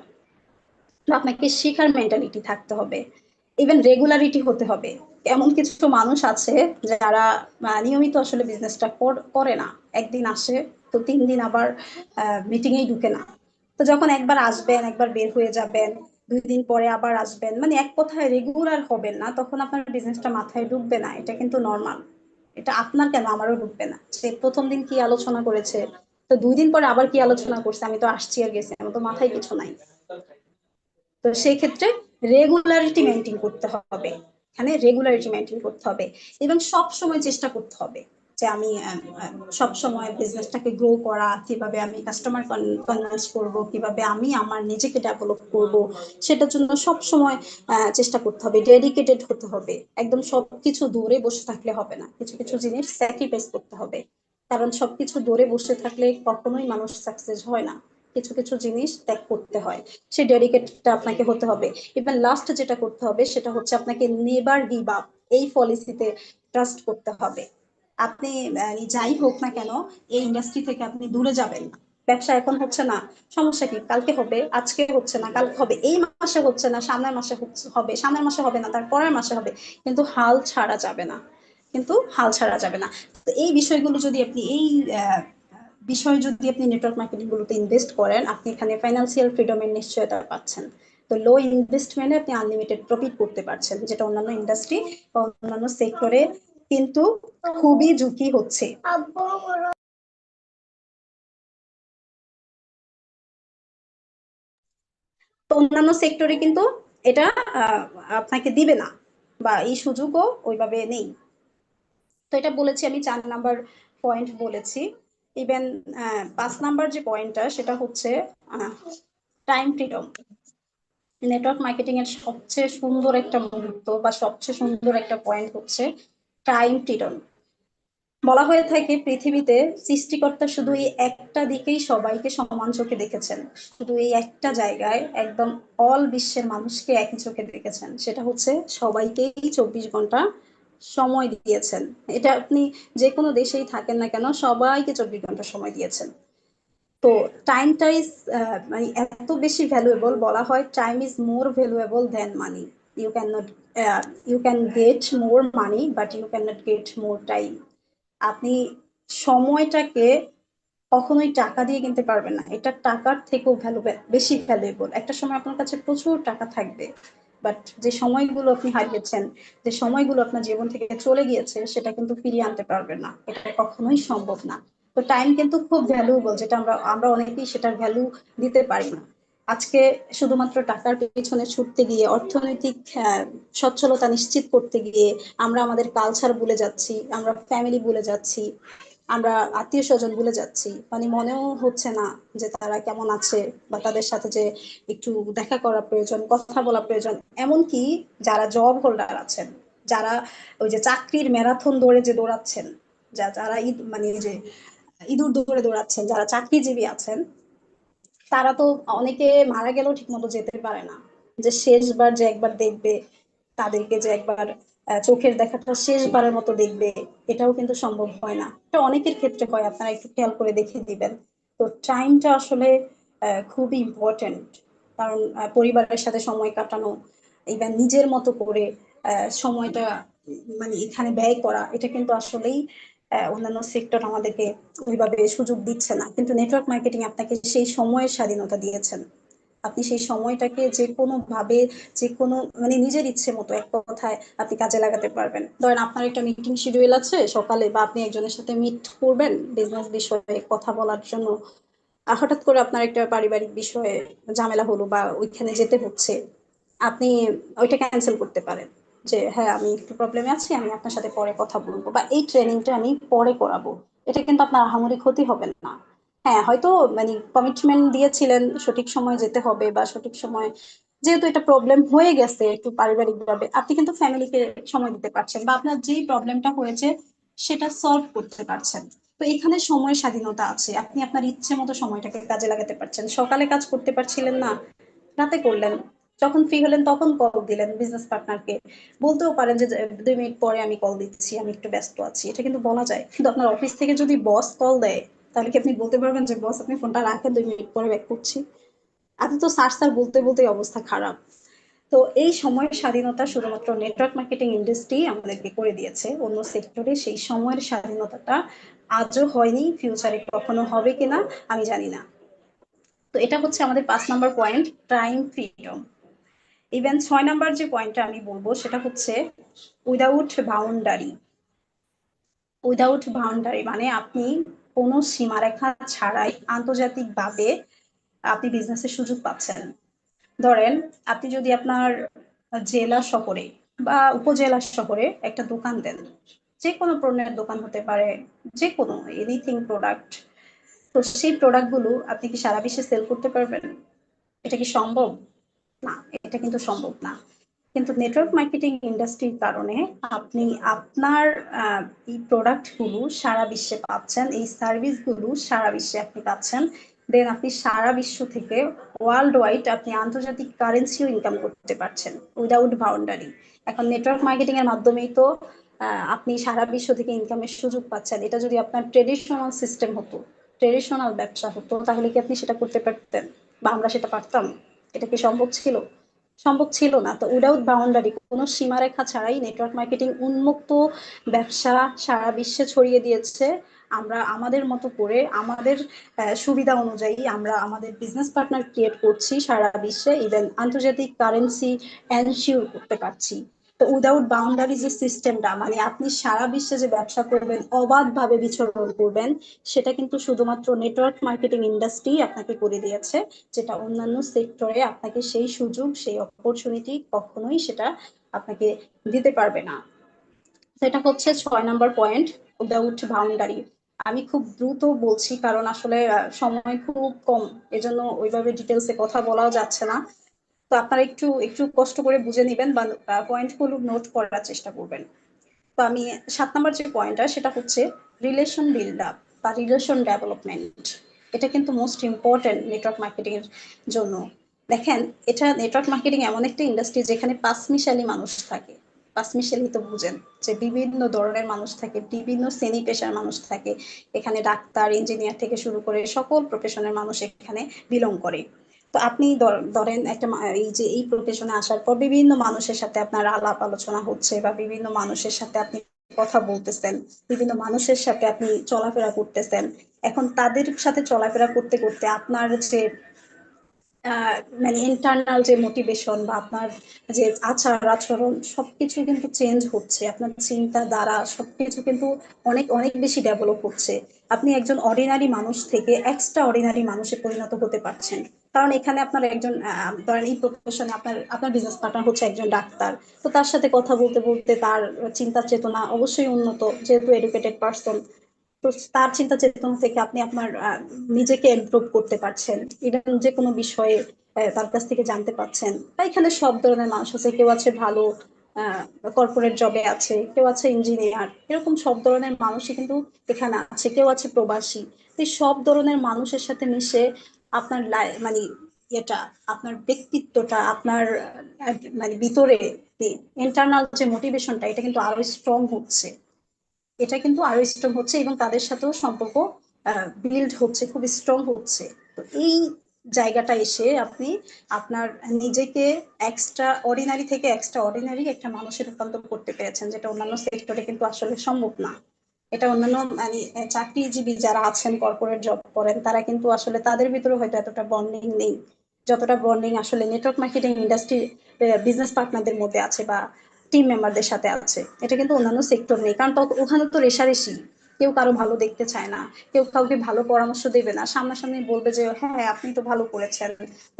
তো আপনাকে শেখার মেন্টালিটি থাকতে হবে, ইভেন রেগুলারিটি হতে হবে। এমন কিছু মানুষ আছে যারা নিয়মিত আসলে বিজনেসটা করে না, একদিন আসে তো 3 দিন আবার মিটিং এই ঢুকে না। তো যখন একবার আসবেন একবার বের হয়ে যাবেন, 2 দিন পরে আবার আসবেন, মানে এক কথায় রেগুলার হবেন না, তখন আপনার বিজনেসটা মাথায় ঢুকবে না। এটা কিন্তু নর্মাল। এটা আপনার কেন, আমারও ঢুকবে না। সে প্রথম দিন কি আলোচনা করেছে, তো 2 দিন পরে আবার কি আলোচনা করছে, আমি তো আসছি আর গেছি, আমার তো মাথায় কিছু নাই। তো সেই ক্ষেত্রে রেগুলারিটি মেনটেন করতে হবে। এখানে রেগুলারিটি মেনটেন করতে হবে এবং সব সময় চেষ্টা করতে হবে যে আমি সব সময় বিজনেসটাকে গ্রো করা, কিভাবে আমি কাস্টমার কনভিন্স করব, কিভাবে আমি আমার নিজেকে ডেভেলপ করব, সেটার জন্য সব সময় চেষ্টা করতে হবে। ডেডিকেটেড হতে হবে। একদম সবকিছু দূরে বসে থাকলে হবে না, কিছু কিছু জিনিস স্যাক্রিফাইস করতে হবে। কারণ সবকিছু দূরে বসে থাকলে কখনোই মানুষ সাকসেস হয় না। কিছু কিছু জিনিস ত্যাগ করতে হয়, সেই ডেডিকেটটা আপনাকে হতে হবে। ইভেন লাস্ট যেটা করতে হবে সেটা হচ্ছে আপনাকে নেভার গিভ আপ, এই পলিসিতে ট্রাস্ট করতে হবে। আপনি যাই হোক না কেন এই ইন্ডাস্ট্রি থেকে আপনি দূরে যাবেন না। ব্যবসা এখন হচ্ছে না, সমস্যা কি, কালকে হবে, আজকে হচ্ছে না কালকে হবে, এই মাসে হচ্ছে না সামনের মাসে হবে, সামনের মাসে হবে না তার পরের মাসে হবে, কিন্তু হাল ছাড়া যাবে না। কিন্তু হাল ছাড়া যাবে না। তো এই বিষয়গুলো যদি আপনি এই আহ, বিষয় যদি আপনি নেটওয়ার্ক মার্কেটিং গুলোতে ইনভেস্ট করেন, আপনি এখানে ফাইন্যান্সিয়াল ফ্রিডমের নিশ্চয়তা পাচ্ছেন। তো লো ইনভেস্টমেন্টে আপনি আনলিমিটেড প্রফিট করতে পারছেন, যেটা অন্যান্য ইন্ডাস্ট্রি বা অন্যান্য সেক্টরে কিন্তু খুবই ঝুঁকি হচ্ছে। তো অন্যান্য সেক্টরে কিন্তু এটা আহ, আপনাকে দিবে না, বা এই সুযোগও ওইভাবে নেই। তো এটা বলেছি আমি 4 নাম্বার পয়েন্ট বলেছি। ইভেন 5 নাম্বার যে পয়েন্টটা সেটা হচ্ছে টাইম ফ্রিডম। নেটওয়ার্ক মার্কেটিং এর সবচেয়ে সুন্দর একটা মুহূর্ত বা সবচেয়ে সুন্দর একটা পয়েন্ট হচ্ছে টাইম ফ্রিডম। বলা হয়ে থাকে পৃথিবীতে সৃষ্টিকর্তা শুধু এই একটা দিকেই সবাইকে সমান চোখে দেখেছেন, শুধু এই একটা জায়গায় একদম অল বিশ্বের মানুষকে একই চোখে দেখেছেন, সেটা হচ্ছে সবাইকেই 24 ঘন্টা সময় দিয়েছেন। এটা আপনি যে কোনো দেশেই থাকেন না কেন, সবাইকে 24 ঘন্টা সময় দিয়েছেন। তো টাইমটা ইজ মানে এত বেশি ভ্যালুয়েবল, বলা হয় time is more valuable than money. You can not you can get more money but you can not get more time. আপনি সময়টাকে কখনোই টাকা দিয়ে কিনতে পারবেন না, এটা টাকার থেকেও বেশি ভ্যালুয়েবল। একটা সময় আপনার কাছে প্রচুর টাকা থাকবে, বাট যে সময়গুলো আপনি হারিয়েছেন, যে সময়গুলো আপনার জীবন থেকে চলে গিয়েছে, সেটা কিন্তু ফিরিয়ে আনতে পারবেন না, এটা কখনোই সম্ভব না। তো টাইম কিন্তু খুব ভ্যালুয়েবল, যেটা আমরা আমরা অনেকেই সেটার ভ্যালু দিতে পারি না। আজকে শুধুমাত্র টাকার পেছনে ছুটতে গিয়ে, অর্থনৈতিক সচ্ছলতা নিশ্চিত করতে গিয়ে আমরা আমাদের কালচার ভুলে যাচ্ছি, আমরা ফ্যামিলি ভুলে যাচ্ছি, আমরা আত্মীয় স্বজন ভুলে যাচ্ছি। মানে মনেও হচ্ছে না যে তারা কেমন আছে, বা তাদের সাথে যে একটু দেখা করা প্রয়োজন, কথা বলা প্রয়োজন। এমনকি যারা জব হোল্ডার আছেন, যারা ওই যে চাকরির ম্যারাথন দৌড়ে যে দৌড়াচ্ছেন, যারা মানে যে ইঁদুর দৌড়ে দৌড়াচ্ছেন, যারা চাকরিজীবী আছেন, তারা তো অনেকে মারা গেলেও ঠিক মতো যেতে পারে না, যে শেষবার যে একবার দেখবে তাদেরকে, যে একবার চোখের দেখাটা শেষবারের মতো দেখবে, এটাও কিন্তু সম্ভব হয় না। এটা অনেকের ক্ষেত্রে হয়, আপনারা একটু খেয়াল করে দেখে দিবেন। তো টাইমটা আসলে খুবই ইম্পর্টেন্ট। কারণ পরিবারের সাথে সময় কাটানো, ইভেন নিজের মতো করে সময়টা মানে এখানে ব্যয় করা, এটা কিন্তু আসলেই অন্যান্য সেক্টর আমাদেরকে ওইভাবে সুযোগ দিচ্ছে না। কিন্তু নেটওয়ার্ক মার্কেটিং আপনাকে সেই সময়ের স্বাধীনতা দিয়েছেন। আপনি সেই সময়টাকে যে কোনো ভাবে, যে কোনো মানে নিজের ইচ্ছে মতো এক কথায় আপনি কাজে লাগাতে পারবেন। ধরেন আপনার একটা মিটিং শিডিউল আছে সকালে, বা আপনি একজনের সাথে মিট করবেন বিজনেস বিষয়ে কথা বলার জন্য, হঠাৎ করে আপনার একটা পারিবারিক বিষয়ে ঝামেলা হলো বা ওইখানে যেতে হচ্ছে, আপনি ওইটা ক্যান্সেল করতে পারেন, যে হ্যাঁ আমি একটু প্রবলেমে আছি, আমি আপনার সাথে পরে কথা বলবো, বা এই ট্রেনিংটা আমি পরে করাবো। এটা কিন্তু আপনার আহামরি ক্ষতি হবে না। হ্যাঁ হয়তো মানে কমিটমেন্ট দিয়েছিলেন সঠিক সময় যেতে হবে, বা সঠিক সময় যেহেতু এটা প্রবলেম হয়ে গেছে একটু পারিবারিক ভাবে, আপনি কিন্তু ফ্যামিলিকে সময় দিতে পারছেন, বা আপনার যেই প্রবলেমটা হয়েছে সেটা সলভ করতে পারছেন। তো এখানে সময়ের স্বাধীনতা আছে, আপনি আপনার ইচ্ছে মতো সময়টাকে কাজে লাগাতে পারছেন। সকালে কাজ করতে পারছিলেন না, রাতে করলেন, যখন ফ্রি হলেন তখন কল দিলেন বিজনেস পার্টনারকে। বলতেও পারেন যে 2 মিনিট পরে আমি কল দিচ্ছি, আমি একটু ব্যস্ত আছি, এটা কিন্তু বলা যায়। কিন্তু আপনার অফিস থেকে যদি বস কল দেয়, তাহলে কি আপনি বলতে পারবেন যে বস আপনি ফোনটা রাখেন, 2 মিনিট পরে ব্যাক করছি? আপনি তো স্যার স্যার বলতে বলতে অবস্থা খারাপ। তো এই সময়ের স্বাধীনতা শুধুমাত্র নেটওয়ার্ক মার্কেটিং ইন্ডাস্ট্রি আমাদেরকে করে দিয়েছে, অন্য সেক্টরে সেই সময়ের স্বাধীনতাটা আজও হয়নি, ফিউচারে কখনো হবে কিনা আমি জানি না। তো এটা হচ্ছে আমাদের 5 নম্বর পয়েন্ট, টাইম ফ্রিডম। ইভেন 6 নম্বর যে পয়েন্টটা আমি বলবো সেটা হচ্ছে উইদাউট বাউন্ডারি। উইদাউট বাউন্ডারি মানে আপনি কোনো সীমারেখা ছাড়াই আন্তর্জাতিকভাবে আপনি বিজনেসের সুযোগ পাচ্ছেন। ধরেন আপনি যদি আপনার জেলা শহরে বা উপজেলা শহরে একটা দোকান দেন, যে কোনো পণ্যের দোকান হতে পারে, যে কোনো এনিথিং প্রোডাক্ট, তো সেই প্রোডাক্ট গুলো আপনি কি সারা বিশ্বে সেল করতে পারবেন? এটা কি সম্ভব? না, এটা কিন্তু সম্ভব না। কিন্তু নেটওয়ার্ক মার্কেটিং ইন্ডাস্ট্রির কারণে আপনি আপনার এই প্রোডাক্ট গুলো সারা বিশ্বে পাচ্ছেন, এই সার্ভিস গুলো সারা বিশ্বে আপনি পাচ্ছেন। দেন আপনি সারা বিশ্ব থেকে ওয়ার্ল্ড ওয়াইড আপনি আন্তর্জাতিক কারেন্সিও ইনকাম করতে পারছেন উইদাউট বাউন্ডারি। এখন নেটওয়ার্ক মার্কেটিং এর মাধ্যমেই তো আপনি সারা বিশ্ব থেকে ইনকামের সুযোগ পাচ্ছেন। এটা যদি আপনার ট্রেডিশনাল সিস্টেম হতো, ট্রেডিশনাল ব্যবসা হতো, তাহলে কি আপনি সেটা করতে পারতেন, বা আমরা সেটা পারতাম? এটা কি সম্ভব ছিল? সম্ভব ছিল না। তো উইদাউট বাউন্ডারি, কোনো সীমারেখা ছাড়াই নেটওয়ার্ক মার্কেটিং উন্মুক্ত ব্যবসা সারা বিশ্বে ছড়িয়ে দিয়েছে। আমরা আমাদের মতো করে আমাদের সুবিধা অনুযায়ী আমরা আমাদের বিজনেস পার্টনার ক্রিয়েট করছি সারা বিশ্বে, ইভেন আন্তর্জাতিক কারেন্সি এনশিওর করতে পারছি। তো উইদাউট বাউন্ডারি যে সিস্টেমটা, মানে আপনি সারা বিশ্বে যে ব্যবসা করবেন, অবাধভাবে বিচরণ করবেন, সেটা কিন্তু শুধুমাত্র নেটওয়ার্ক মার্কেটিং ইন্ডাস্ট্রি আপনাকে করে দিয়েছে, যেটা অন্যান্য সেক্টরে আপনাকে সেই সুযোগ, সেই অপরচুনিটি কখনোই সেটা আপনাকে দিতে পারবে না। সেটা হচ্ছে 6 নম্বর পয়েন্ট, উইদাউট বাউন্ডারি। আমি খুব দ্রুত বলছি কারণ আসলে সময় খুব কম, এজন্য ওইভাবে ডিটেলসে কথা বলাও যাচ্ছে না। তো আপনারা একটু একটু কষ্ট করে বুঝে নেবেন, বা পয়েন্ট গুলো নোট করার চেষ্টা করবেন। তো আমি 7 নম্বর যে পয়েন্টটা সেটা হচ্ছে রিলেশন বিল্ড আপ বা রিলেশন ডেভেলপমেন্ট। এটা কিন্তু মোস্ট ইম্পর্টেন্ট নেটওয়ার্ক মার্কেটিং এর জন্য। দেখেন, এটা নেটওয়ার্ক মার্কেটিং এমন একটা ইন্ডাস্ট্রি যেখানে পাঁচমিশালি মানুষ থাকে। পাঁচমিশালি তো বুঝেন যে বিভিন্ন ধরনের মানুষ থাকে, বিভিন্ন শ্রেণী পেশার মানুষ থাকে এখানে, ডাক্তার, ইঞ্জিনিয়ার থেকে শুরু করে সকল প্রফেশনের মানুষ এখানে বিলং করে। তো আপনি ধরেন একটা এই যে এই প্রফেশনে আসার পর বিভিন্ন মানুষের সাথে আপনার আলাপ আলোচনা হচ্ছে বা বিভিন্ন মানুষের সাথে আপনি কথা বলতেছেন, বিভিন্ন মানুষের সাথে আপনি চলাফেরা করতেছেন। এখন তাদের সাথে চলাফেরা করতে করতে আপনার যে মানে ইন্টারনাল যে মোটিভেশন বা আপনার যে আচার আচরণ সবকিছু কিন্তু চেঞ্জ হচ্ছে, আপনার চিন্তা দ্বারা সবকিছু কিন্তু অনেক অনেক বেশি ডেভেলপ হচ্ছে। আপনি একজন অর্ডিনারি মানুষ থেকে এক্সট্রা অর্ডিনারি মানুষে পরিণত হতে পারছেন। কারণ এখানে আপনার একজন ধরেন এই প্রফেশনে আপনার আপনার বিজনেস পার্টনার হচ্ছে একজন ডাক্তার। তো তার সাথে কথা বলতে বলতে তার চিন্তা চেতনা অবশ্যই উন্নত, যেহেতু এডুকেটেড পার্সন। তো তার চিন্তা চেতনা থেকে আপনি আপনার নিজেকে ইমপ্রুভ করতে পারছেন, ইভেন যে কোনো বিষয়ে তার কাছ থেকে জানতে পারছেন। তাই এখানে সব ধরনের মানুষ আছে, কেউ আছে ভালো কর্পোরেট জবে আছে, কেউ আছে ইঞ্জিনিয়ার, এরকম সব ধরনের মানুষই কিন্তু এখানে আছে, কেউ আছে প্রবাসী। তো সব ধরনের মানুষের সাথে মিশে আপনার মানে এটা আপনার ব্যক্তিত্বটা আপনার মানে ভিতরে ইন্টারনাল যে মোটিভেশনটা এটা কিন্তু আরো স্ট্রং হচ্ছে, এটা কিন্তু আরো স্ট্রং হচ্ছে এবং তাদের সাথেও সম্পর্ক বিল্ড হচ্ছে, খুব স্ট্রং হচ্ছে। তো এই জায়গাটা এসে আপনি আপনার নিজেকে এক্সট্রা অর্ডিনারি থেকে এক্সট্রা অর্ডিনারি একটা মানুষের রূপান্তর করতে পেরেছেন, যেটা অন্যান্য সেক্টরে কিন্তু আসলে সম্ভব না। এটা অন্যান্য মানে চাকরিজীবী যারা আছেন, কর্পোরেট জব করেন, তারা কিন্তু আসলে তাদের ভিতরে হয়তো এতটা বন্ডিং নেই যতটা বন্ডিং আসলে নেটওয়ার্ক মার্কেটিং ইন্ডাস্ট্রি বিজনেস পার্টনারদের মধ্যে আছে বা টিম মেম্বারদের সাথে আছে। এটা কিন্তু অন্যান্য সেক্টর নেই, কারণ ওখানে তো রেশারেশি, কেউ কারো ভালো দেখতে চায় না, কেউ কাউকে ভালো পরামর্শ দেবে না, সামনাসামনি বলবে যে হ্যাঁ আপনি তো ভালো করেছেন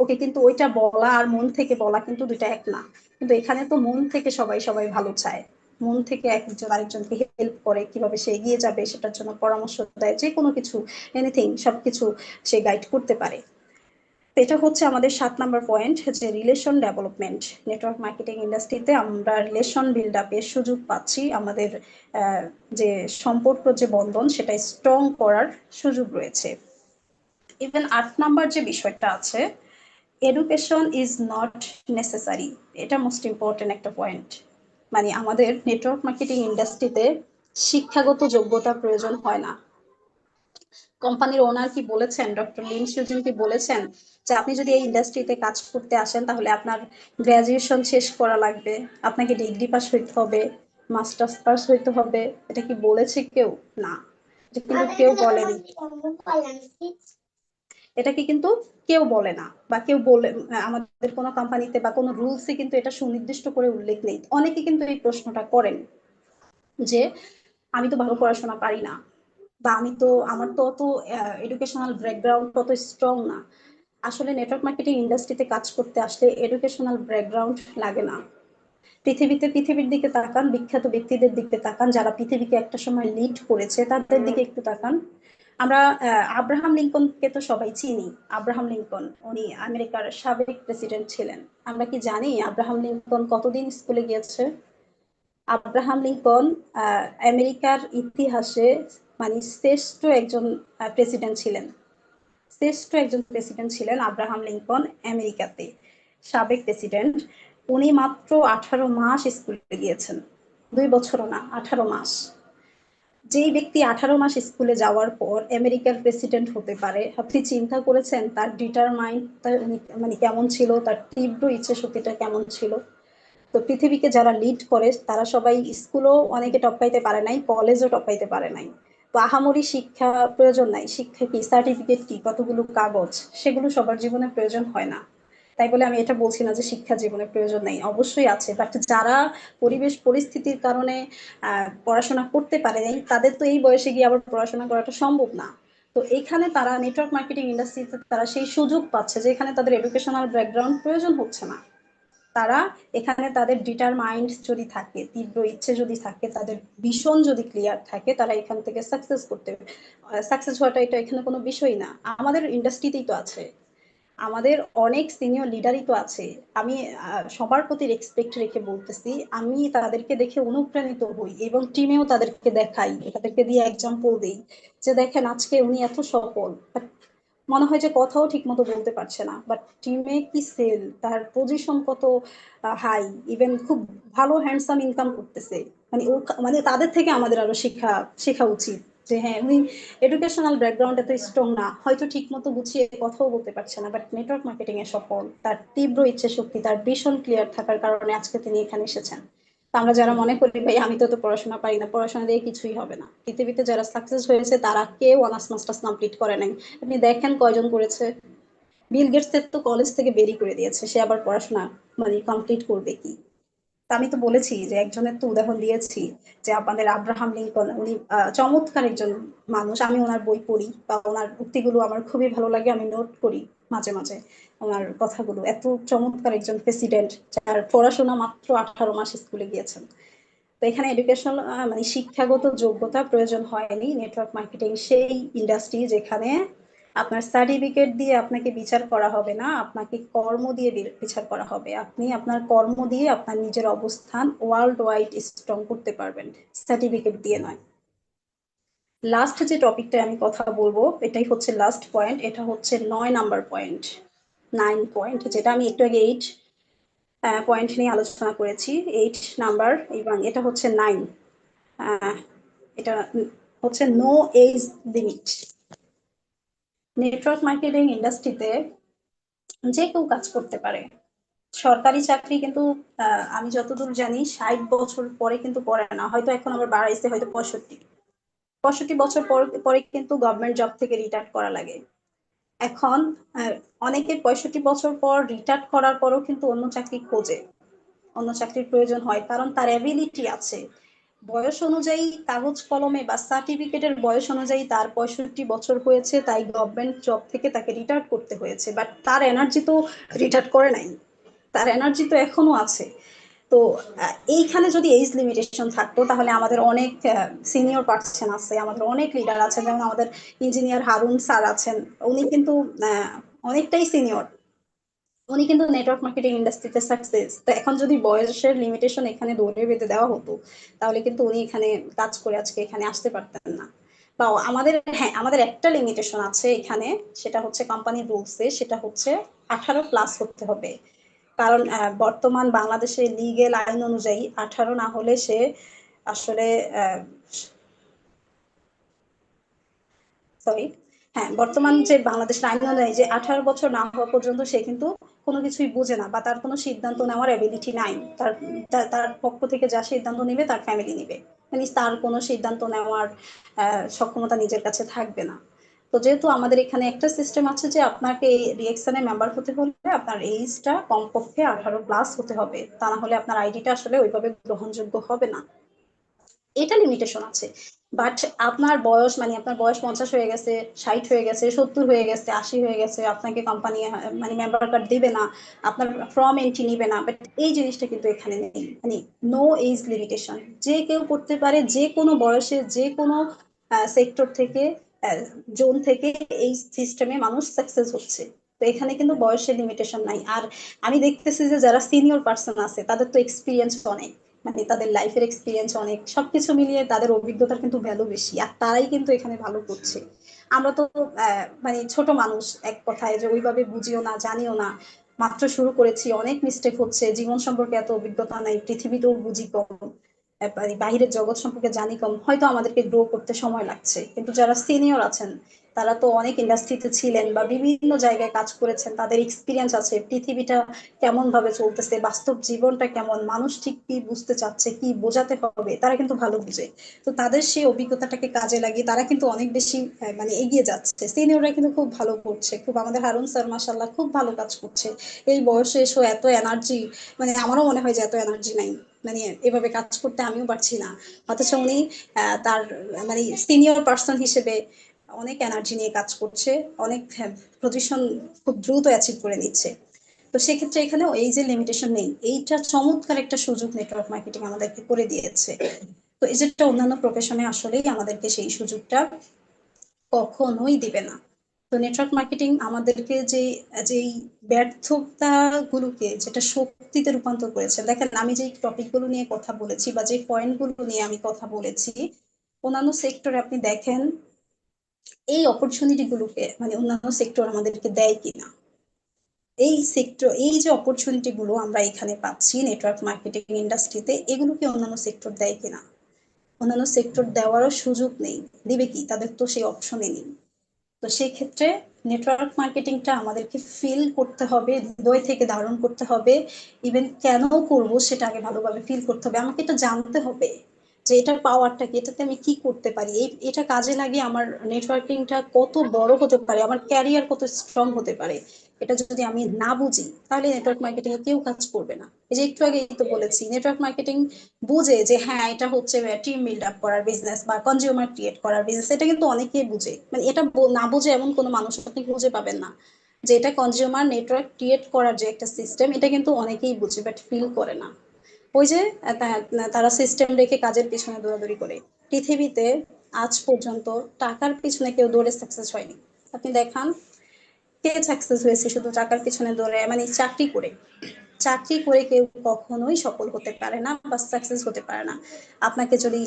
ওকে, কিন্তু ওইটা বলা আর মন থেকে বলা কিন্তু দুইটা এক না। কিন্তু এখানে তো মন থেকে সবাই সবাই ভালো চায়, মন থেকে একজন আরেকজনকে হেল্প করে, কিভাবে সে এগিয়ে যাবে সেটার জন্য পরামর্শ দেয়, যে কোনো কিছু এনিথিং সবকিছু সে গাইড করতে পারে। এটা হচ্ছে আমাদের 7 নম্বর পয়েন্ট, যে রিলেশন ডেভেলপমেন্ট। নেটওয়ার্ক মার্কেটিং ইন্ডাস্ট্রিতে আমরা রিলেশন বিল্ড আপের সুযোগ পাচ্ছি, আমাদের যে সম্পর্ক যে বন্ধন সেটা স্ট্রং করার সুযোগ রয়েছে। ইভেন 8 নম্বর যে বিষয়টা আছে, এডুকেশন ইজ নট নেসেসারি, এটা মোস্ট ইম্পর্টেন্ট একটা পয়েন্ট। মানে আমাদের নেটওয়ার্ক মার্কেটিং ইন্ডাস্ট্রিতে শিক্ষাগত যোগ্যতা প্রয়োজন হয় না। কোম্পানির ওনার কি বলেছেন, ডক্টর লিন সুজিন কি বলেছেন যে আপনি যদি এই ইন্ডাস্ট্রিতে কাজ করতে আসেন তাহলে আপনার গ্রাজুয়েশন শেষ করা লাগবে, আপনাকে ডিগ্রি পাস হইতে হবে, মাস্টার্স পাস হইতে হবে? এটা কি বলেছে কেউ? না, এটা কিন্তু কেউ বলেনি। এটা কি কিন্তু কেউ বলে না বা কেউ বলে আমাদের কোনো কোম্পানিতে বা কোনো রুলসে কিন্তু এটা সুনির্দিষ্ট করে উল্লেখ নেই। অনেকে কিন্তু এই প্রশ্নটা করেন যে আমি তো ভালো পড়াশোনা পারি না, বা আমি তো আমার তো অত এডুকেশনাল ব্যাকগ্রাউন্ড তত স্ট্রং না। আসলে নেটওয়ার্ক মার্কেটিং ইন্ডাস্ট্রিতে কাজ করতে আসলে এডুকেশনাল ব্যাকগ্রাউন্ড লাগে না। পৃথিবীর দিকে তাকান, বিখ্যাত ব্যক্তিদের দিকে তাকান, যারা পৃথিবীকে একটা সময় লিড করেছে তাদের দিকে একটু তাকান। আমরা আব্রাহাম লিঙ্কনকে তো সবাই চিনি। আব্রাহাম লিঙ্কন উনি আমেরিকার সাবেক প্রেসিডেন্ট ছিলেন। আমরা কি জানি আব্রাহাম লিঙ্কন কতদিন স্কুলে গিয়েছে? আব্রাহাম লিঙ্কন আমেরিকার ইতিহাসে মানে শ্রেষ্ঠ একজন প্রেসিডেন্ট ছিলেন, শ্রেষ্ঠ একজন প্রেসিডেন্ট ছিলেন আব্রাহাম লিঙ্কন আমেরিকাতে, সাবেক প্রেসিডেন্ট। উনি মাত্র 18 মাস স্কুলে গিয়েছেন, 2 বছরও না, 18 মাস। যেই ব্যক্তি 18 মাস স্কুলে যাওয়ার পর আমেরিকার প্রেসিডেন্ট হতে পারে, আপনি চিন্তা করেছেন তার ডিটারমাইন্ড মানে কেমন ছিল, তার তীব্র ইচ্ছে শক্তিটা কেমন ছিল? তো পৃথিবীকে যারা লিড করে তারা সবাই স্কুলও অনেকে টপকাইতে পারে নাই, কলেজও টপকাইতে পারে নাই। তো আহামরি শিক্ষা প্রয়োজন নাই, শিক্ষা কি, সার্টিফিকেট কি, কতগুলো কাগজ, সেগুলো সবার জীবনে প্রয়োজন হয় না। তাই বলে আমি এটা বলছি না যে শিক্ষা জীবনে প্রয়োজন নেই, অবশ্যই আছে। বাট যারা পরিবেশ পরিস্থিতির কারণে পড়াশোনা করতে পারে নাই, তাদের তো এই বয়সে গিয়ে আবার পড়াশোনা করাটা সম্ভব না। তো এখানে তারা নেটওয়ার্ক মার্কেটিং ইন্ডাস্ট্রিতে তারা সেই সুযোগ পাচ্ছে যে এখানে তাদের এডুকেশনাল ব্যাকগ্রাউন্ড প্রয়োজন হচ্ছে না। তারা এখানে তাদের ডিটারমাইন্ড যদি থাকে, তীব্র ইচ্ছে যদি থাকে, তাদের ভীষণ যদি ক্লিয়ার থাকে, তারা এখান থেকে সাকসেস হওয়াটা এটা এখানে কোনো বিষয় না। আমাদের ইন্ডাস্ট্রিতেই তো আছে, আমাদের অনেক সিনিয়র লিডারই তো আছে। আমি সবার প্রতি রেসপেক্ট রেখে বলতেছি, আমি তাদেরকে দেখে অনুপ্রাণিত হই এবং টিমেও তাদেরকে দেখাই, তাদেরকে দিয়ে এক্সাম্পল দিই যে দেখেন আজকে উনি এত সফল। মনে হয় যে কথাও ঠিক মতো বলতে পারছে না, বাট টিমে কি সেল, তার পজিশন কত হাই, ইভেন খুব ভালো হ্যান্ডসাম ইনকাম করতেছে। মানে ও মানে তাদের থেকে আমাদের আরো শেখা শেখা উচিত যে হ্যাঁ উনি এডুকেশনাল ব্যাকগ্রাউন্ড এত স্ট্রং না, হয়তো ঠিক মতো গুছিয়ে কথাও বলতে পারছে না, বাট নেটওয়ার্ক মার্কেটিং এ সফল, তার তীব্র ইচ্ছে শক্তি, তার ভীষণ ক্লিয়ার থাকার কারণে আজকে তিনি এখানে এসেছেন। তো আমরা যারা মনে করি ভাই আমি তো পড়াশোনা পারি না, পড়াশোনা দিয়ে কিছুই হবে না, পৃথিবীতে যারা সাকসেস হয়েছে তারা কেউ অনার্স মাস্টার্স কমপ্লিট করে নাই। আপনি দেখেন কয়জন করেছে। বিল গেটস এর তো কলেজ থেকে বেরি করে দিয়েছে, সে আবার পড়াশোনা মানে কমপ্লিট করবে কি? তা আমি তো বলেছি যে একজনের তো উদাহরণ দিয়েছি, যে আপনাদের আব্রাহাম লিঙ্কন, উনি চমৎকার একজন মানুষ। আমি ওনার বই পড়ি বা ওনার উক্তিগুলো আমার খুবই ভালো লাগে, আমি নোট করি মাঝে মাঝে ওনার কথাগুলো। এত চমৎকার একজন প্রেসিডেন্ট, যার পড়াশোনা মাত্র 18 মাস স্কুলে গিয়েছেন। তো এখানে এডুকেশনাল মানে শিক্ষাগত যোগ্যতা প্রয়োজন হয়নি। নেটওয়ার্ক মার্কেটিং সেই ইন্ডাস্ট্রি যেখানে আপনার সার্টিফিকেট দিয়ে আপনাকে বিচার করা হবে না, আপনাকে কর্ম দিয়ে বিচার করা হবে। আপনি আপনার কর্ম দিয়ে আপনার নিজের অবস্থান ওয়ার্ল্ড ওয়াইড স্ট্রং করতে পারবেন, সার্টিফিকেট দিয়ে নয়। লাস্ট যে টপিকটা আমি কথা বলবো এটাই হচ্ছে লাস্ট পয়েন্ট, এটা হচ্ছে 9 নাম্বার পয়েন্ট, 9 পয়েন্ট, যেটা আমি একটু আগে 8 পয়েন্ট নিয়ে আলোচনা করেছি। 8 নাম্বার, এবং এটা হচ্ছে 9। এটা হচ্ছে no age limit. Network marketing ইন্ডাস্ট্রিতে যে কেউ কাজ করতে পারে। সরকারি চাকরি কিন্তু আমি যতদূর জানি 60 বছর পরে কিন্তু করে না, হয়তো এখন আবার বাড়াইছে, হয়তো 65 বছর পরে কিন্তু গভর্নমেন্ট জব থেকে রিটায়ার করা লাগে এখন। অনেকে 65 বছর পর রিটায়ার করার পরও কিন্তু অন্য চাকরি খোঁজে, অন্য চাকরির প্রয়োজন হয়, কারণ তার অ্যাবিলিটি আছে। বয়স অনুযায়ী কাগজ কলমে বা সার্টিফিকেটের বয়স অনুযায়ী তার 65 বছর হয়েছে, তাই গভর্নমেন্ট জব থেকে তাকে রিটায়ার করতে হয়েছে, বাট তার এনার্জি তো রিটায়ার করে নাই, তার এনার্জি তো এখনো আছে। তো এইখানে যদি এজ লিমিটেশন থাকতো তাহলে আমাদের অনেক সিনিয়র পার্সন আছে, আমাদের অনেক লিডার আছে, যেমন আমাদের ইঞ্জিনিয়ার হারুন স্যার আছেন, উনি কিন্তু অনেকটাই সিনিয়র, উনি কিন্তু নেটওয়ার্ক মার্কেটিং ইন্ডাস্ট্রিতে সাকসেস। তো এখন যদি বয়সের লিমিটেশন এখানে দৌড়ে বেঁধে দেওয়া হতো তাহলে কিন্তু উনি এখানে কাজ করে আজকে এখানে আসতে পারতেন না। বা আমাদের, হ্যাঁ আমাদের একটা লিমিটেশন আছে এখানে, সেটা হচ্ছে কোম্পানি রুলসে, সেটা হচ্ছে 18+ হতে হবে। কারণ বর্তমান বাংলাদেশের লিগেল আইন অনুযায়ী 18 না হলে সে আসলে সরি, হ্যাঁ বর্তমান যে বাংলাদেশের আইন অনুযায়ী যে 18 বছর না হওয়া পর্যন্ত সে কিন্তু কোনো কিছুই বোঝে না, বা তার কোনো সিদ্ধান্ত নেওয়ার এবিলিটি নাই। তার তার পক্ষ থেকে যা সিদ্ধান্ত নেবে তার ফ্যামিলি নেবে, মানে তার কোনো সিদ্ধান্ত নেওয়ার সক্ষমতা নিজের কাছে থাকবে না। তো যেহেতু আমাদের এখানে একটা সিস্টেম আছে যে আপনাকে রিএকশনে মেম্বার হতে হলে আপনার এইজটা কমপক্ষে 18+ হতে হবে, তা না হলে আপনার আইডিটা আসলে ওইভাবে গ্রহণযোগ্য হবে না। এটা লিমিটেশন আছে। বাট আপনার বয়স মানে আপনার বয়স 50 হয়ে গেছে, 60 হয়ে গেছে, 70 হয়ে গেছে, 80 হয়ে গেছে, আপনাকে কোম্পানি মানে মেম্বার কার্ড দিবে না, আপনার ফর্ম এন্ট্রি নিবে না, বাট এই জিনিসটা কিন্তু এখানে নেই। মানে নো এজ লিমিটেশন, যে কেউ করতে পারে, যে কোনো বয়সে, যে কোনো সেক্টর থেকে, জোন থেকে এই সিস্টেমে মানুষ সাকসেস হচ্ছে। তো এখানে কিন্তু বয়সের লিমিটেশন নাই। আর আমি দেখতেছি যে যারা সিনিয়র পার্সন আছে তাদের তো এক্সপিরিয়েন্স অনেক, মানে তাদের লাইফের এক্সপিরিয়েন্স অনেক, সবকিছু মিলিয়ে তাদের অভিজ্ঞতার কিন্তু ভ্যালু বেশি, আর তারাই কিন্তু এখানে ভালো করছে। আমরা তো মানে ছোট মানুষ, এক কথায় যে ওইভাবে বুঝিও না, জানিও না, মাত্র শুরু করেছি, অনেক মিস্টেক হচ্ছে, জীবন সম্পর্কে এত অভিজ্ঞতা নাই, পৃথিবীতেও বুঝি কম, বাহিরের জগৎ সম্পর্কে জানি কম, হয়তো আমাদেরকে গ্রো করতে সময় লাগছে। কিন্তু যারা সিনিয়র আছেন তারা তো অনেক ইন্ডাস্ট্রিতে ছিলেন বা বিভিন্ন জায়গায় কাজ করেছেন, তাদের এক্সপিরিয়েন্স আছে, পৃথিবীটা কেমন ভাবে চলতেছে, বাস্তব জীবনটা কেমন, মানুষ ঠিক কি বুঝতে চাচ্ছে, কি বোঝাতে হবে, তারা কিন্তু ভালো বুঝে। তো তাদের সেই অভিজ্ঞতাটাকে কাজে লাগিয়ে তারা কিন্তু অনেক বেশি মানে এগিয়ে যাচ্ছে। সিনিয়ররা কিন্তু খুব ভালো করছে, খুব, আমাদের হারুন স্যার মাসাল্লাহ খুব ভালো কাজ করছে। এই বয়সে এসেও এত এনার্জি, মানে আমারও মনে হয় যে এত এনার্জি নাই, মানে এভাবে কাজ করতে আমিও পারছি না। অথচ উনি তার মানে সিনিয়র পার্সন হিসেবে অনেক এনার্জি নিয়ে কাজ করছে, অনেক পজিশন খুব দ্রুত অ্যাচিভ করে নিচ্ছে। তো সেক্ষেত্রে এখানেও এই যে লিমিটেশন নেই, এইটা চমৎকার একটা সুযোগ নেটওয়ার্ক মার্কেটিং আমাদেরকে করে দিয়েছে। তো এই যেটা অন্যান্য প্রফেশনে আসলেই আমাদেরকে সেই সুযোগটা কখনোই দিবে না। তো নেটওয়ার্ক মার্কেটিং আমাদেরকে যে যেই ব্যর্থতা গুলোকে যেটা শক্তিতে রূপান্তর করেছে, দেখেন আমি যে টপিক গুলো নিয়ে কথা বলেছি বা যে পয়েন্ট গুলো নিয়ে আমি কথা বলেছি, অন্যান্য সেক্টরে আপনি দেখেন এই অপরচুনিটি গুলোকে মানে অন্যান্য সেক্টর আমাদেরকে দেয় কিনা, এই সেক্টর, এই যে অপরচুনিটি গুলো আমরা এখানে পাচ্ছি নেটওয়ার্ক মার্কেটিং ইন্ডাস্ট্রিতে, এগুলো কি অন্যান্য সেক্টর দেয় কিনা। অন্যান্য সেক্টর দেওয়ারও সুযোগ নেই, দিবে কি, তাদের তো সেই অপশনই নেই। তো সেই ক্ষেত্রে নেটওয়ার্ক মার্কেটিংটা আমাদেরকে ফিল করতে হবে, হৃদয় থেকে ধারণ করতে হবে। ইভেন কেন করব সেটা আগে ভালোভাবে ফিল করতে হবে, আমাকে এটা জানতে হবে যে এটার পাওয়ারটা কি, এটাতে আমি কি করতে পারি, এটা কাজে লাগিয়ে আমার নেটওয়ার্কিংটা কত বড় হতে পারে, আমার ক্যারিয়ার কত স্ট্রং হতে পারে। এটা যদি আমি না বুঝি তাহলে নেটওয়ার্ক মার্কেটিং এ কেউ কাজ করবে না। এই যে একটু আগে তো বলেছি, নেটওয়ার্ক মার্কেটিং বুঝে যে হ্যাঁ এটা হচ্ছে টিম বিল্ড আপ করার বিজনেস বা কনজিউমার ক্রিয়েট করার বিজনেস, এটা কিন্তু অনেকেই বুঝে, মানে এটা না বুঝে এমন কোনো মানুষ আপনি খুঁজে পাবেন না। যে এটা কনজিউমার নেটওয়ার্ক ক্রিয়েট করার যে একটা সিস্টেম, এটা কিন্তু অনেকেই বুঝে বাট ফিল করে না। ওই যে তারা সিস্টেম রেখে কাজের পিছনে দৌড়াদৌড়ি করে। পৃথিবীতে আজ পর্যন্ত টাকার পিছনে কেউ দৌড়ে সাকসেস হয়নি। আপনি দেখান কে সাকসেস হয়েছে শুধু টাকার পিছনে দৌড়ে, মানে চাকরি করে। চাকরি করে কেউ কখনোই সফল হতে পারে না বা সাকসেস হতে পারে না। আপনাকে যদি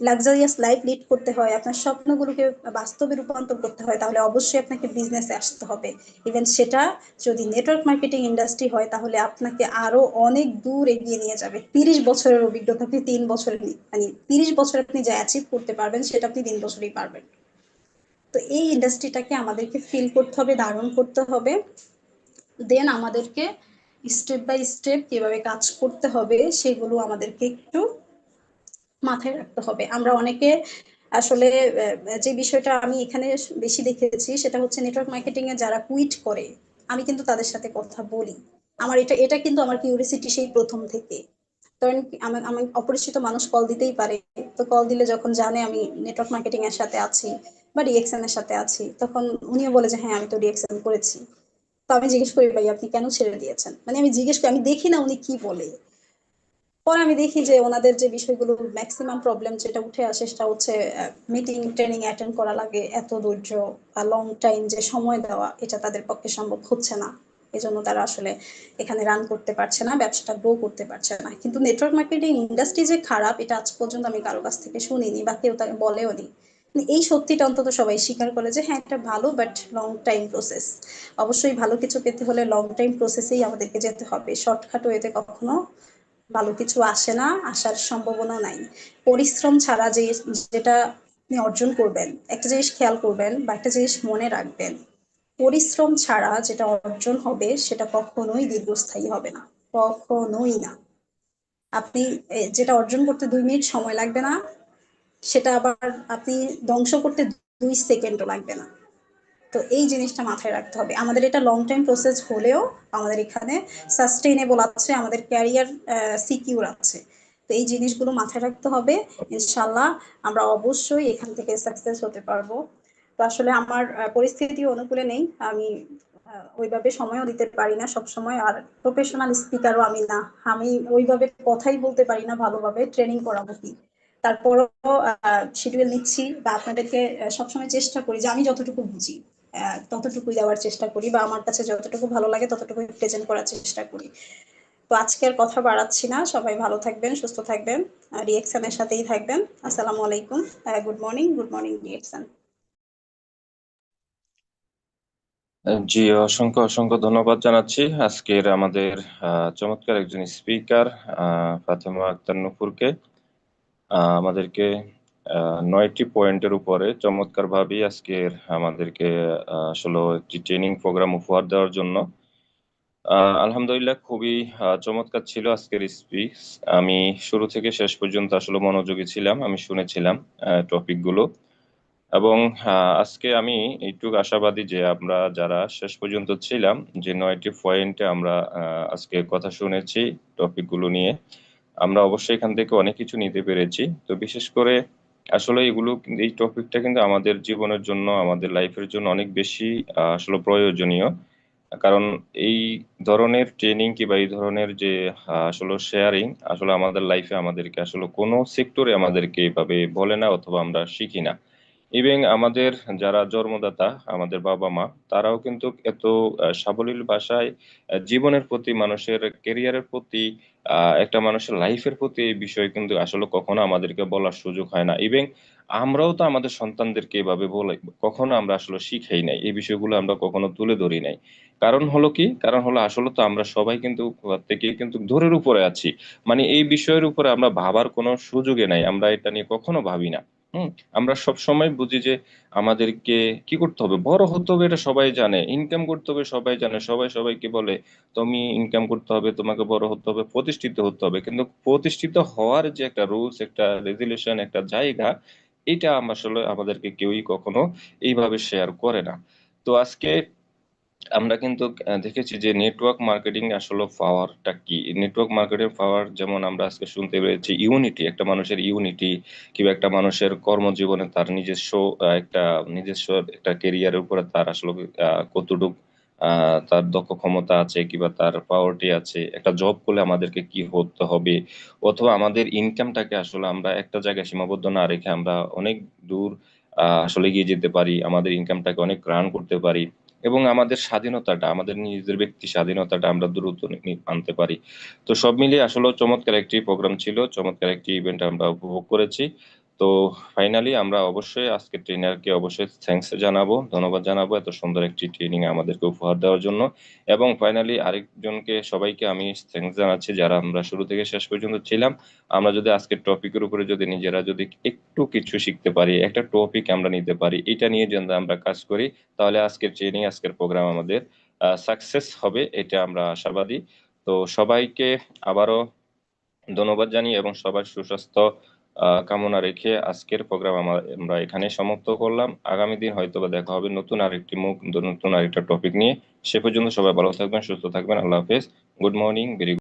লাক্সারিয়াস লাইফ লিড করতে হয়, আপনার স্বপ্নগুলোকে বাস্তবে রূপান্তর করতে হয়, তাহলে অবশ্যই আপনাকে বিজনেসে আসতে হবে। ইভেন সেটা যদি নেটওয়ার্ক মার্কেটিং ইন্ডাস্ট্রি হয়, তাহলে আপনাকে আরো অনেক দূর এগিয়ে নিয়ে যাবে। 30 বছরের অভিজ্ঞতা আপনি 3 বছরে, মানে 30 বছর আপনি যা অ্যাচিভ করতে পারবেন সেটা আপনি 3 বছরেই পারবেন। তো এই ইন্ডাস্ট্রিটাকে আমাদেরকে ফিল করতে হবে, ধারণ করতে হবে। দেন আমাদেরকে স্টেপ বাই স্টেপ কিভাবে কাজ করতে হবে সেগুলো আমাদেরকে একটু মাথায় রাখতে হবে। আমরা অনেকে আসলে যে বিষয়টা আমি এখানে বেশি দেখেছি সেটা হচ্ছে নেটওয়ার্ক মার্কেটিং এ যারা কুইট করে, আমি কিন্তু তাদের সাথে কথা বলি। আমার এটা এটা কিন্তু আমার কিউরিসিটি সেই প্রথম থেকে। কারণ আমি অপরিচিত মানুষ কল দিতেই পারে, তো কল দিলে যখন জানে আমি নেটওয়ার্ক মার্কেটিং এর সাথে আছি বা ডিএক্সএন এর সাথে আছি, তখন উনিও বলে যে হ্যাঁ আমি তো ডিএক্সএন করেছি। তো আমি জিজ্ঞেস করি ভাই আপনি কেন ছেড়ে দিয়েছেন, মানে আমি জিজ্ঞেস করি, আমি দেখি না উনি কি বলে। পরে আমি দেখি যে ওনাদের যে বিষয়গুলো ম্যাক্সিমাম প্রবলেম যেটা উঠে আসে সেটা হচ্ছে মিটিং ট্রেনিং অ্যাটেন্ড করা লাগে, এত ধৈর্য বা লং টাইম যে সময় দেওয়া, এটা তাদের পক্ষে সম্ভব হচ্ছে না। এজন্য তারা আসলে এখানে রান করতে পারছে না, ব্যবসাটা গ্রো করতে পারছে না। কিন্তু নেটওয়ার্ক মার্কেটিং ইন্ডাস্ট্রি যে খারাপ, এটা আজ পর্যন্ত আমি কারো কাছ থেকে শুনিনি বা কেউ তাকে বলেও নি। এই সত্যিটা অন্তত সবাই স্বীকার করে যে হ্যাঁ এটা ভালো বাট লং টাইম প্রসেস। অবশ্যই ভালো কিছু পেতে হলে লং টাইম প্রসেসেই আমাদেরকে যেতে হবে, শর্টকাট ওয়েতে কখনো ভালো কিছু আসে না, আসার সম্ভাবনা নাই। পরিশ্রম ছাড়া যে যেটা আপনি অর্জন করবেন, একটা জিনিস খেয়াল করবেন বা একটা জিনিস মনে রাখবেন, পরিশ্রম ছাড়া যেটা অর্জন হবে সেটা কখনোই দীর্ঘস্থায়ী হবে না, কখনোই না। আপনি যেটা অর্জন করতে 2 মিনিট সময় লাগবে না, সেটা আবার আপনি ধ্বংস করতে 2 সেকেন্ডও লাগবে না। তো এই জিনিসটা মাথায় রাখতে হবে। আমাদের এটা লং টাইম প্রসেস হলেও আমাদের এখানে সাস্টেইনেবল আছে, আমাদের ক্যারিয়ার সিকিউর আছে। তো এই জিনিসগুলো মাথায় রাখতে হবে। ইনশাল্লাহ আমরা অবশ্যই এখান থেকে সাকসেস হতে পারবো। তো আসলে আমার পরিস্থিতি অনুকূলে নেই, আমি ওইভাবে সময়ও দিতে পারি না সব সময়, আর প্রফেশনাল স্পিকারও আমি না। আমি ওইভাবে কথাই বলতে পারি না ভালোভাবে, ট্রেনিং করাবো কি। তারপরও শিডিউল নিচ্ছি বা আপনাদেরকে সবসময় চেষ্টা করি যে আমি যতটুকু বুঝি ততটুকুই দেওয়ার চেষ্টা করি, বা আমার কাছে যতটুকু ভালো লাগে ততটুকু প্রেজেন্ট করার চেষ্টা করি। তো আজকে আর কথা বাড়াচ্ছি না, সবাই ভালো থাকবেন, সুস্থ থাকবেন, রিয়েকশনের সাথেই থাকবেন। আসসালামু আলাইকুম, good morning, good morning reaction. জি, অসংখ্য অসংখ্য ধন্যবাদ জানাচ্ছি আজকের আমাদের চমৎকার একজন স্পিকার ফাতেমা আক্তার নুপুরকে। আমাদেরকে 9টি পয়েন্টের উপরে চমৎকার ভাবে আজকের আমাদেরকে আসলে একটি ট্রেনিং প্রোগ্রাম উপহার দেওয়ার জন্য আলহামদুলিল্লাহ খুবই চমৎকার ছিল আজকের স্পিচ। আমি শুরু থেকে শেষ পর্যন্ত আসলে মনোযোগী ছিলাম, আমি শুনেছিলাম টপিক গুলো। এবং আজকে আমি একটু আশাবাদী যে আমরা যারা শেষ পর্যন্ত ছিলাম, যে 9টি পয়েন্টে আমরা আজকে কথা শুনেছি টপিক গুলো নিয়ে, আমরা অবশ্যই এখান থেকে অনেক কিছু নিতে পেরেছি। তো বিশেষ করে আসলে এগুলো এই টপিকটা কিন্তু আমাদের জীবনের জন্য, আমাদের লাইফের জন্য অনেক বেশি আসলে প্রয়োজনীয়। কারণ এই ধরনের ট্রেনিং কিংবা এই ধরনের যে আসলে শেয়ারিং আসলে আমাদের লাইফে আমাদেরকে আসলে কোনো সেক্টরে আমাদেরকে এভাবে বলে না অথবা আমরা শিখি না। ইভেন আমাদের যারা জন্মদাতা, আমাদের বাবা মা, তারাও কিন্তু এত সাবলীল ভাষায় জীবনের প্রতি, মানুষের কেরিয়ারের প্রতি, একটা মানুষের লাইফের প্রতি এই বিষয়ে কিন্তু আসলে কখনো আমাদেরকে বলার সুযোগ হয় না। ইভেন আমরাও তো আমাদের সন্তানদেরকে এভাবে বলে কখনো আমরা আসলে শিখাই নাই, এই বিষয়গুলো আমরা কখনো তুলে ধরি নাই। কারণ হলো কি, কারণ হলো আসলে তো আমরা সবাই কিন্তু থেকে কিন্তু ধরের উপরে আছি, মানে এই বিষয়ের উপরে আমরা ভাবার কোনো সুযোগে নাই, আমরা এটা নিয়ে কখনো ভাবি না। হুম। আমরা সব সময় বুঝি যে আমাদেরকে কি করতে হবে, বড় হতে হবে, এটা সবাই জানে, ইনকাম করতে হবে সবাই জানে, সবাই সবাইকে বলে তুমি ইনকাম করতে হবে, তোমাকে বড় হতে হবে, প্রতিষ্ঠিত হতে হবে, কিন্তু প্রতিষ্ঠিত হওয়ার যে একটা রুলস, একটা রেজুলেশন, একটা জায়গা, এটা আমরা আসলে আমাদেরকে কেউই কখনো এইভাবে শেয়ার করে না। তো আজকে আমরা কিন্তু দেখেছি যে নেটওয়ার্ক মার্কেটিং আসলে পাওয়ারটা কি। নেটওয়ার্ক মার্কেটিং পাওয়ার যেমন আমরা আজকে শুনতে পেরেছি, ইউনিটি, একটা মানুষের ইউনিটি, কিংবা একটা মানুষের কর্মজীবনে তার নিজস্ব একটা নিজস্ব একটা কেরিয়ারের উপরে তার আসলে কতটুক তার দক্ষ ক্ষমতা আছে, কিংবা তার পাওয়ারটি আছে, একটা জব করলে আমাদেরকে কি হতে হবে, অথবা আমাদের ইনকামটাকে আসলে আমরা একটা জায়গায় সীমাবদ্ধ না রেখে আমরা অনেক দূর আসলে এগিয়ে যেতে পারি, আমাদের ইনকামটাকে অনেক রান করতে পারি, এবং আমাদের স্বাধীনতাটা, আমাদের নিজেদের ব্যক্তি স্বাধীনতাটা আমরা দ্রুত আনতে পারি। তো সব মিলিয়ে আসলে চমৎকার একটি প্রোগ্রাম ছিল, চমৎকার একটি ইভেন্ট আমরা উপভোগ করেছি। তো ফাইনালি আমরা অবশ্যই আজকে ট্রেনারকে অবশ্যই থ্যাঙ্কস জানাবো, ধন্যবাদ জানাবো এত সুন্দর একটি ট্রেনিং আমাদেরকে উপহার দেওয়ার জন্য। এবং ফাইনালি আরেকজনকে, সবাইকে আমি থ্যাঙ্কস জানাচ্ছি যারা আমরা শুরু থেকে শেষ পর্যন্ত ছিলাম। আমরা যদি আজকের টপিকের উপরে যদি নিজেরা যদি একটু কিছু শিখতে পারি, একটা টপিক আমরা নিতে পারি, এটা নিয়ে যদি আমরা কাজ করি, তাহলে আজকের ট্রেনিং, আজকের প্রোগ্রাম আমাদের সাকসেস হবে, এটা আমরা আশাবাদী। তো সবাইকে আবারও ধন্যবাদ জানিয়ে এবং সবার সুস্বাস্থ্য কামনা রেখে আজকের প্রোগ্রাম আমরা এখানে সমাপ্ত করলাম। আগামী দিন হয়তো বা দেখা হবে নতুন আরেকটি মুখ, নতুন আরেকটা টপিক নিয়ে। সে পর্যন্ত সবাই ভালো থাকবেন, সুস্থ থাকবেন। আল্লাহ হাফেজ। Good morning, very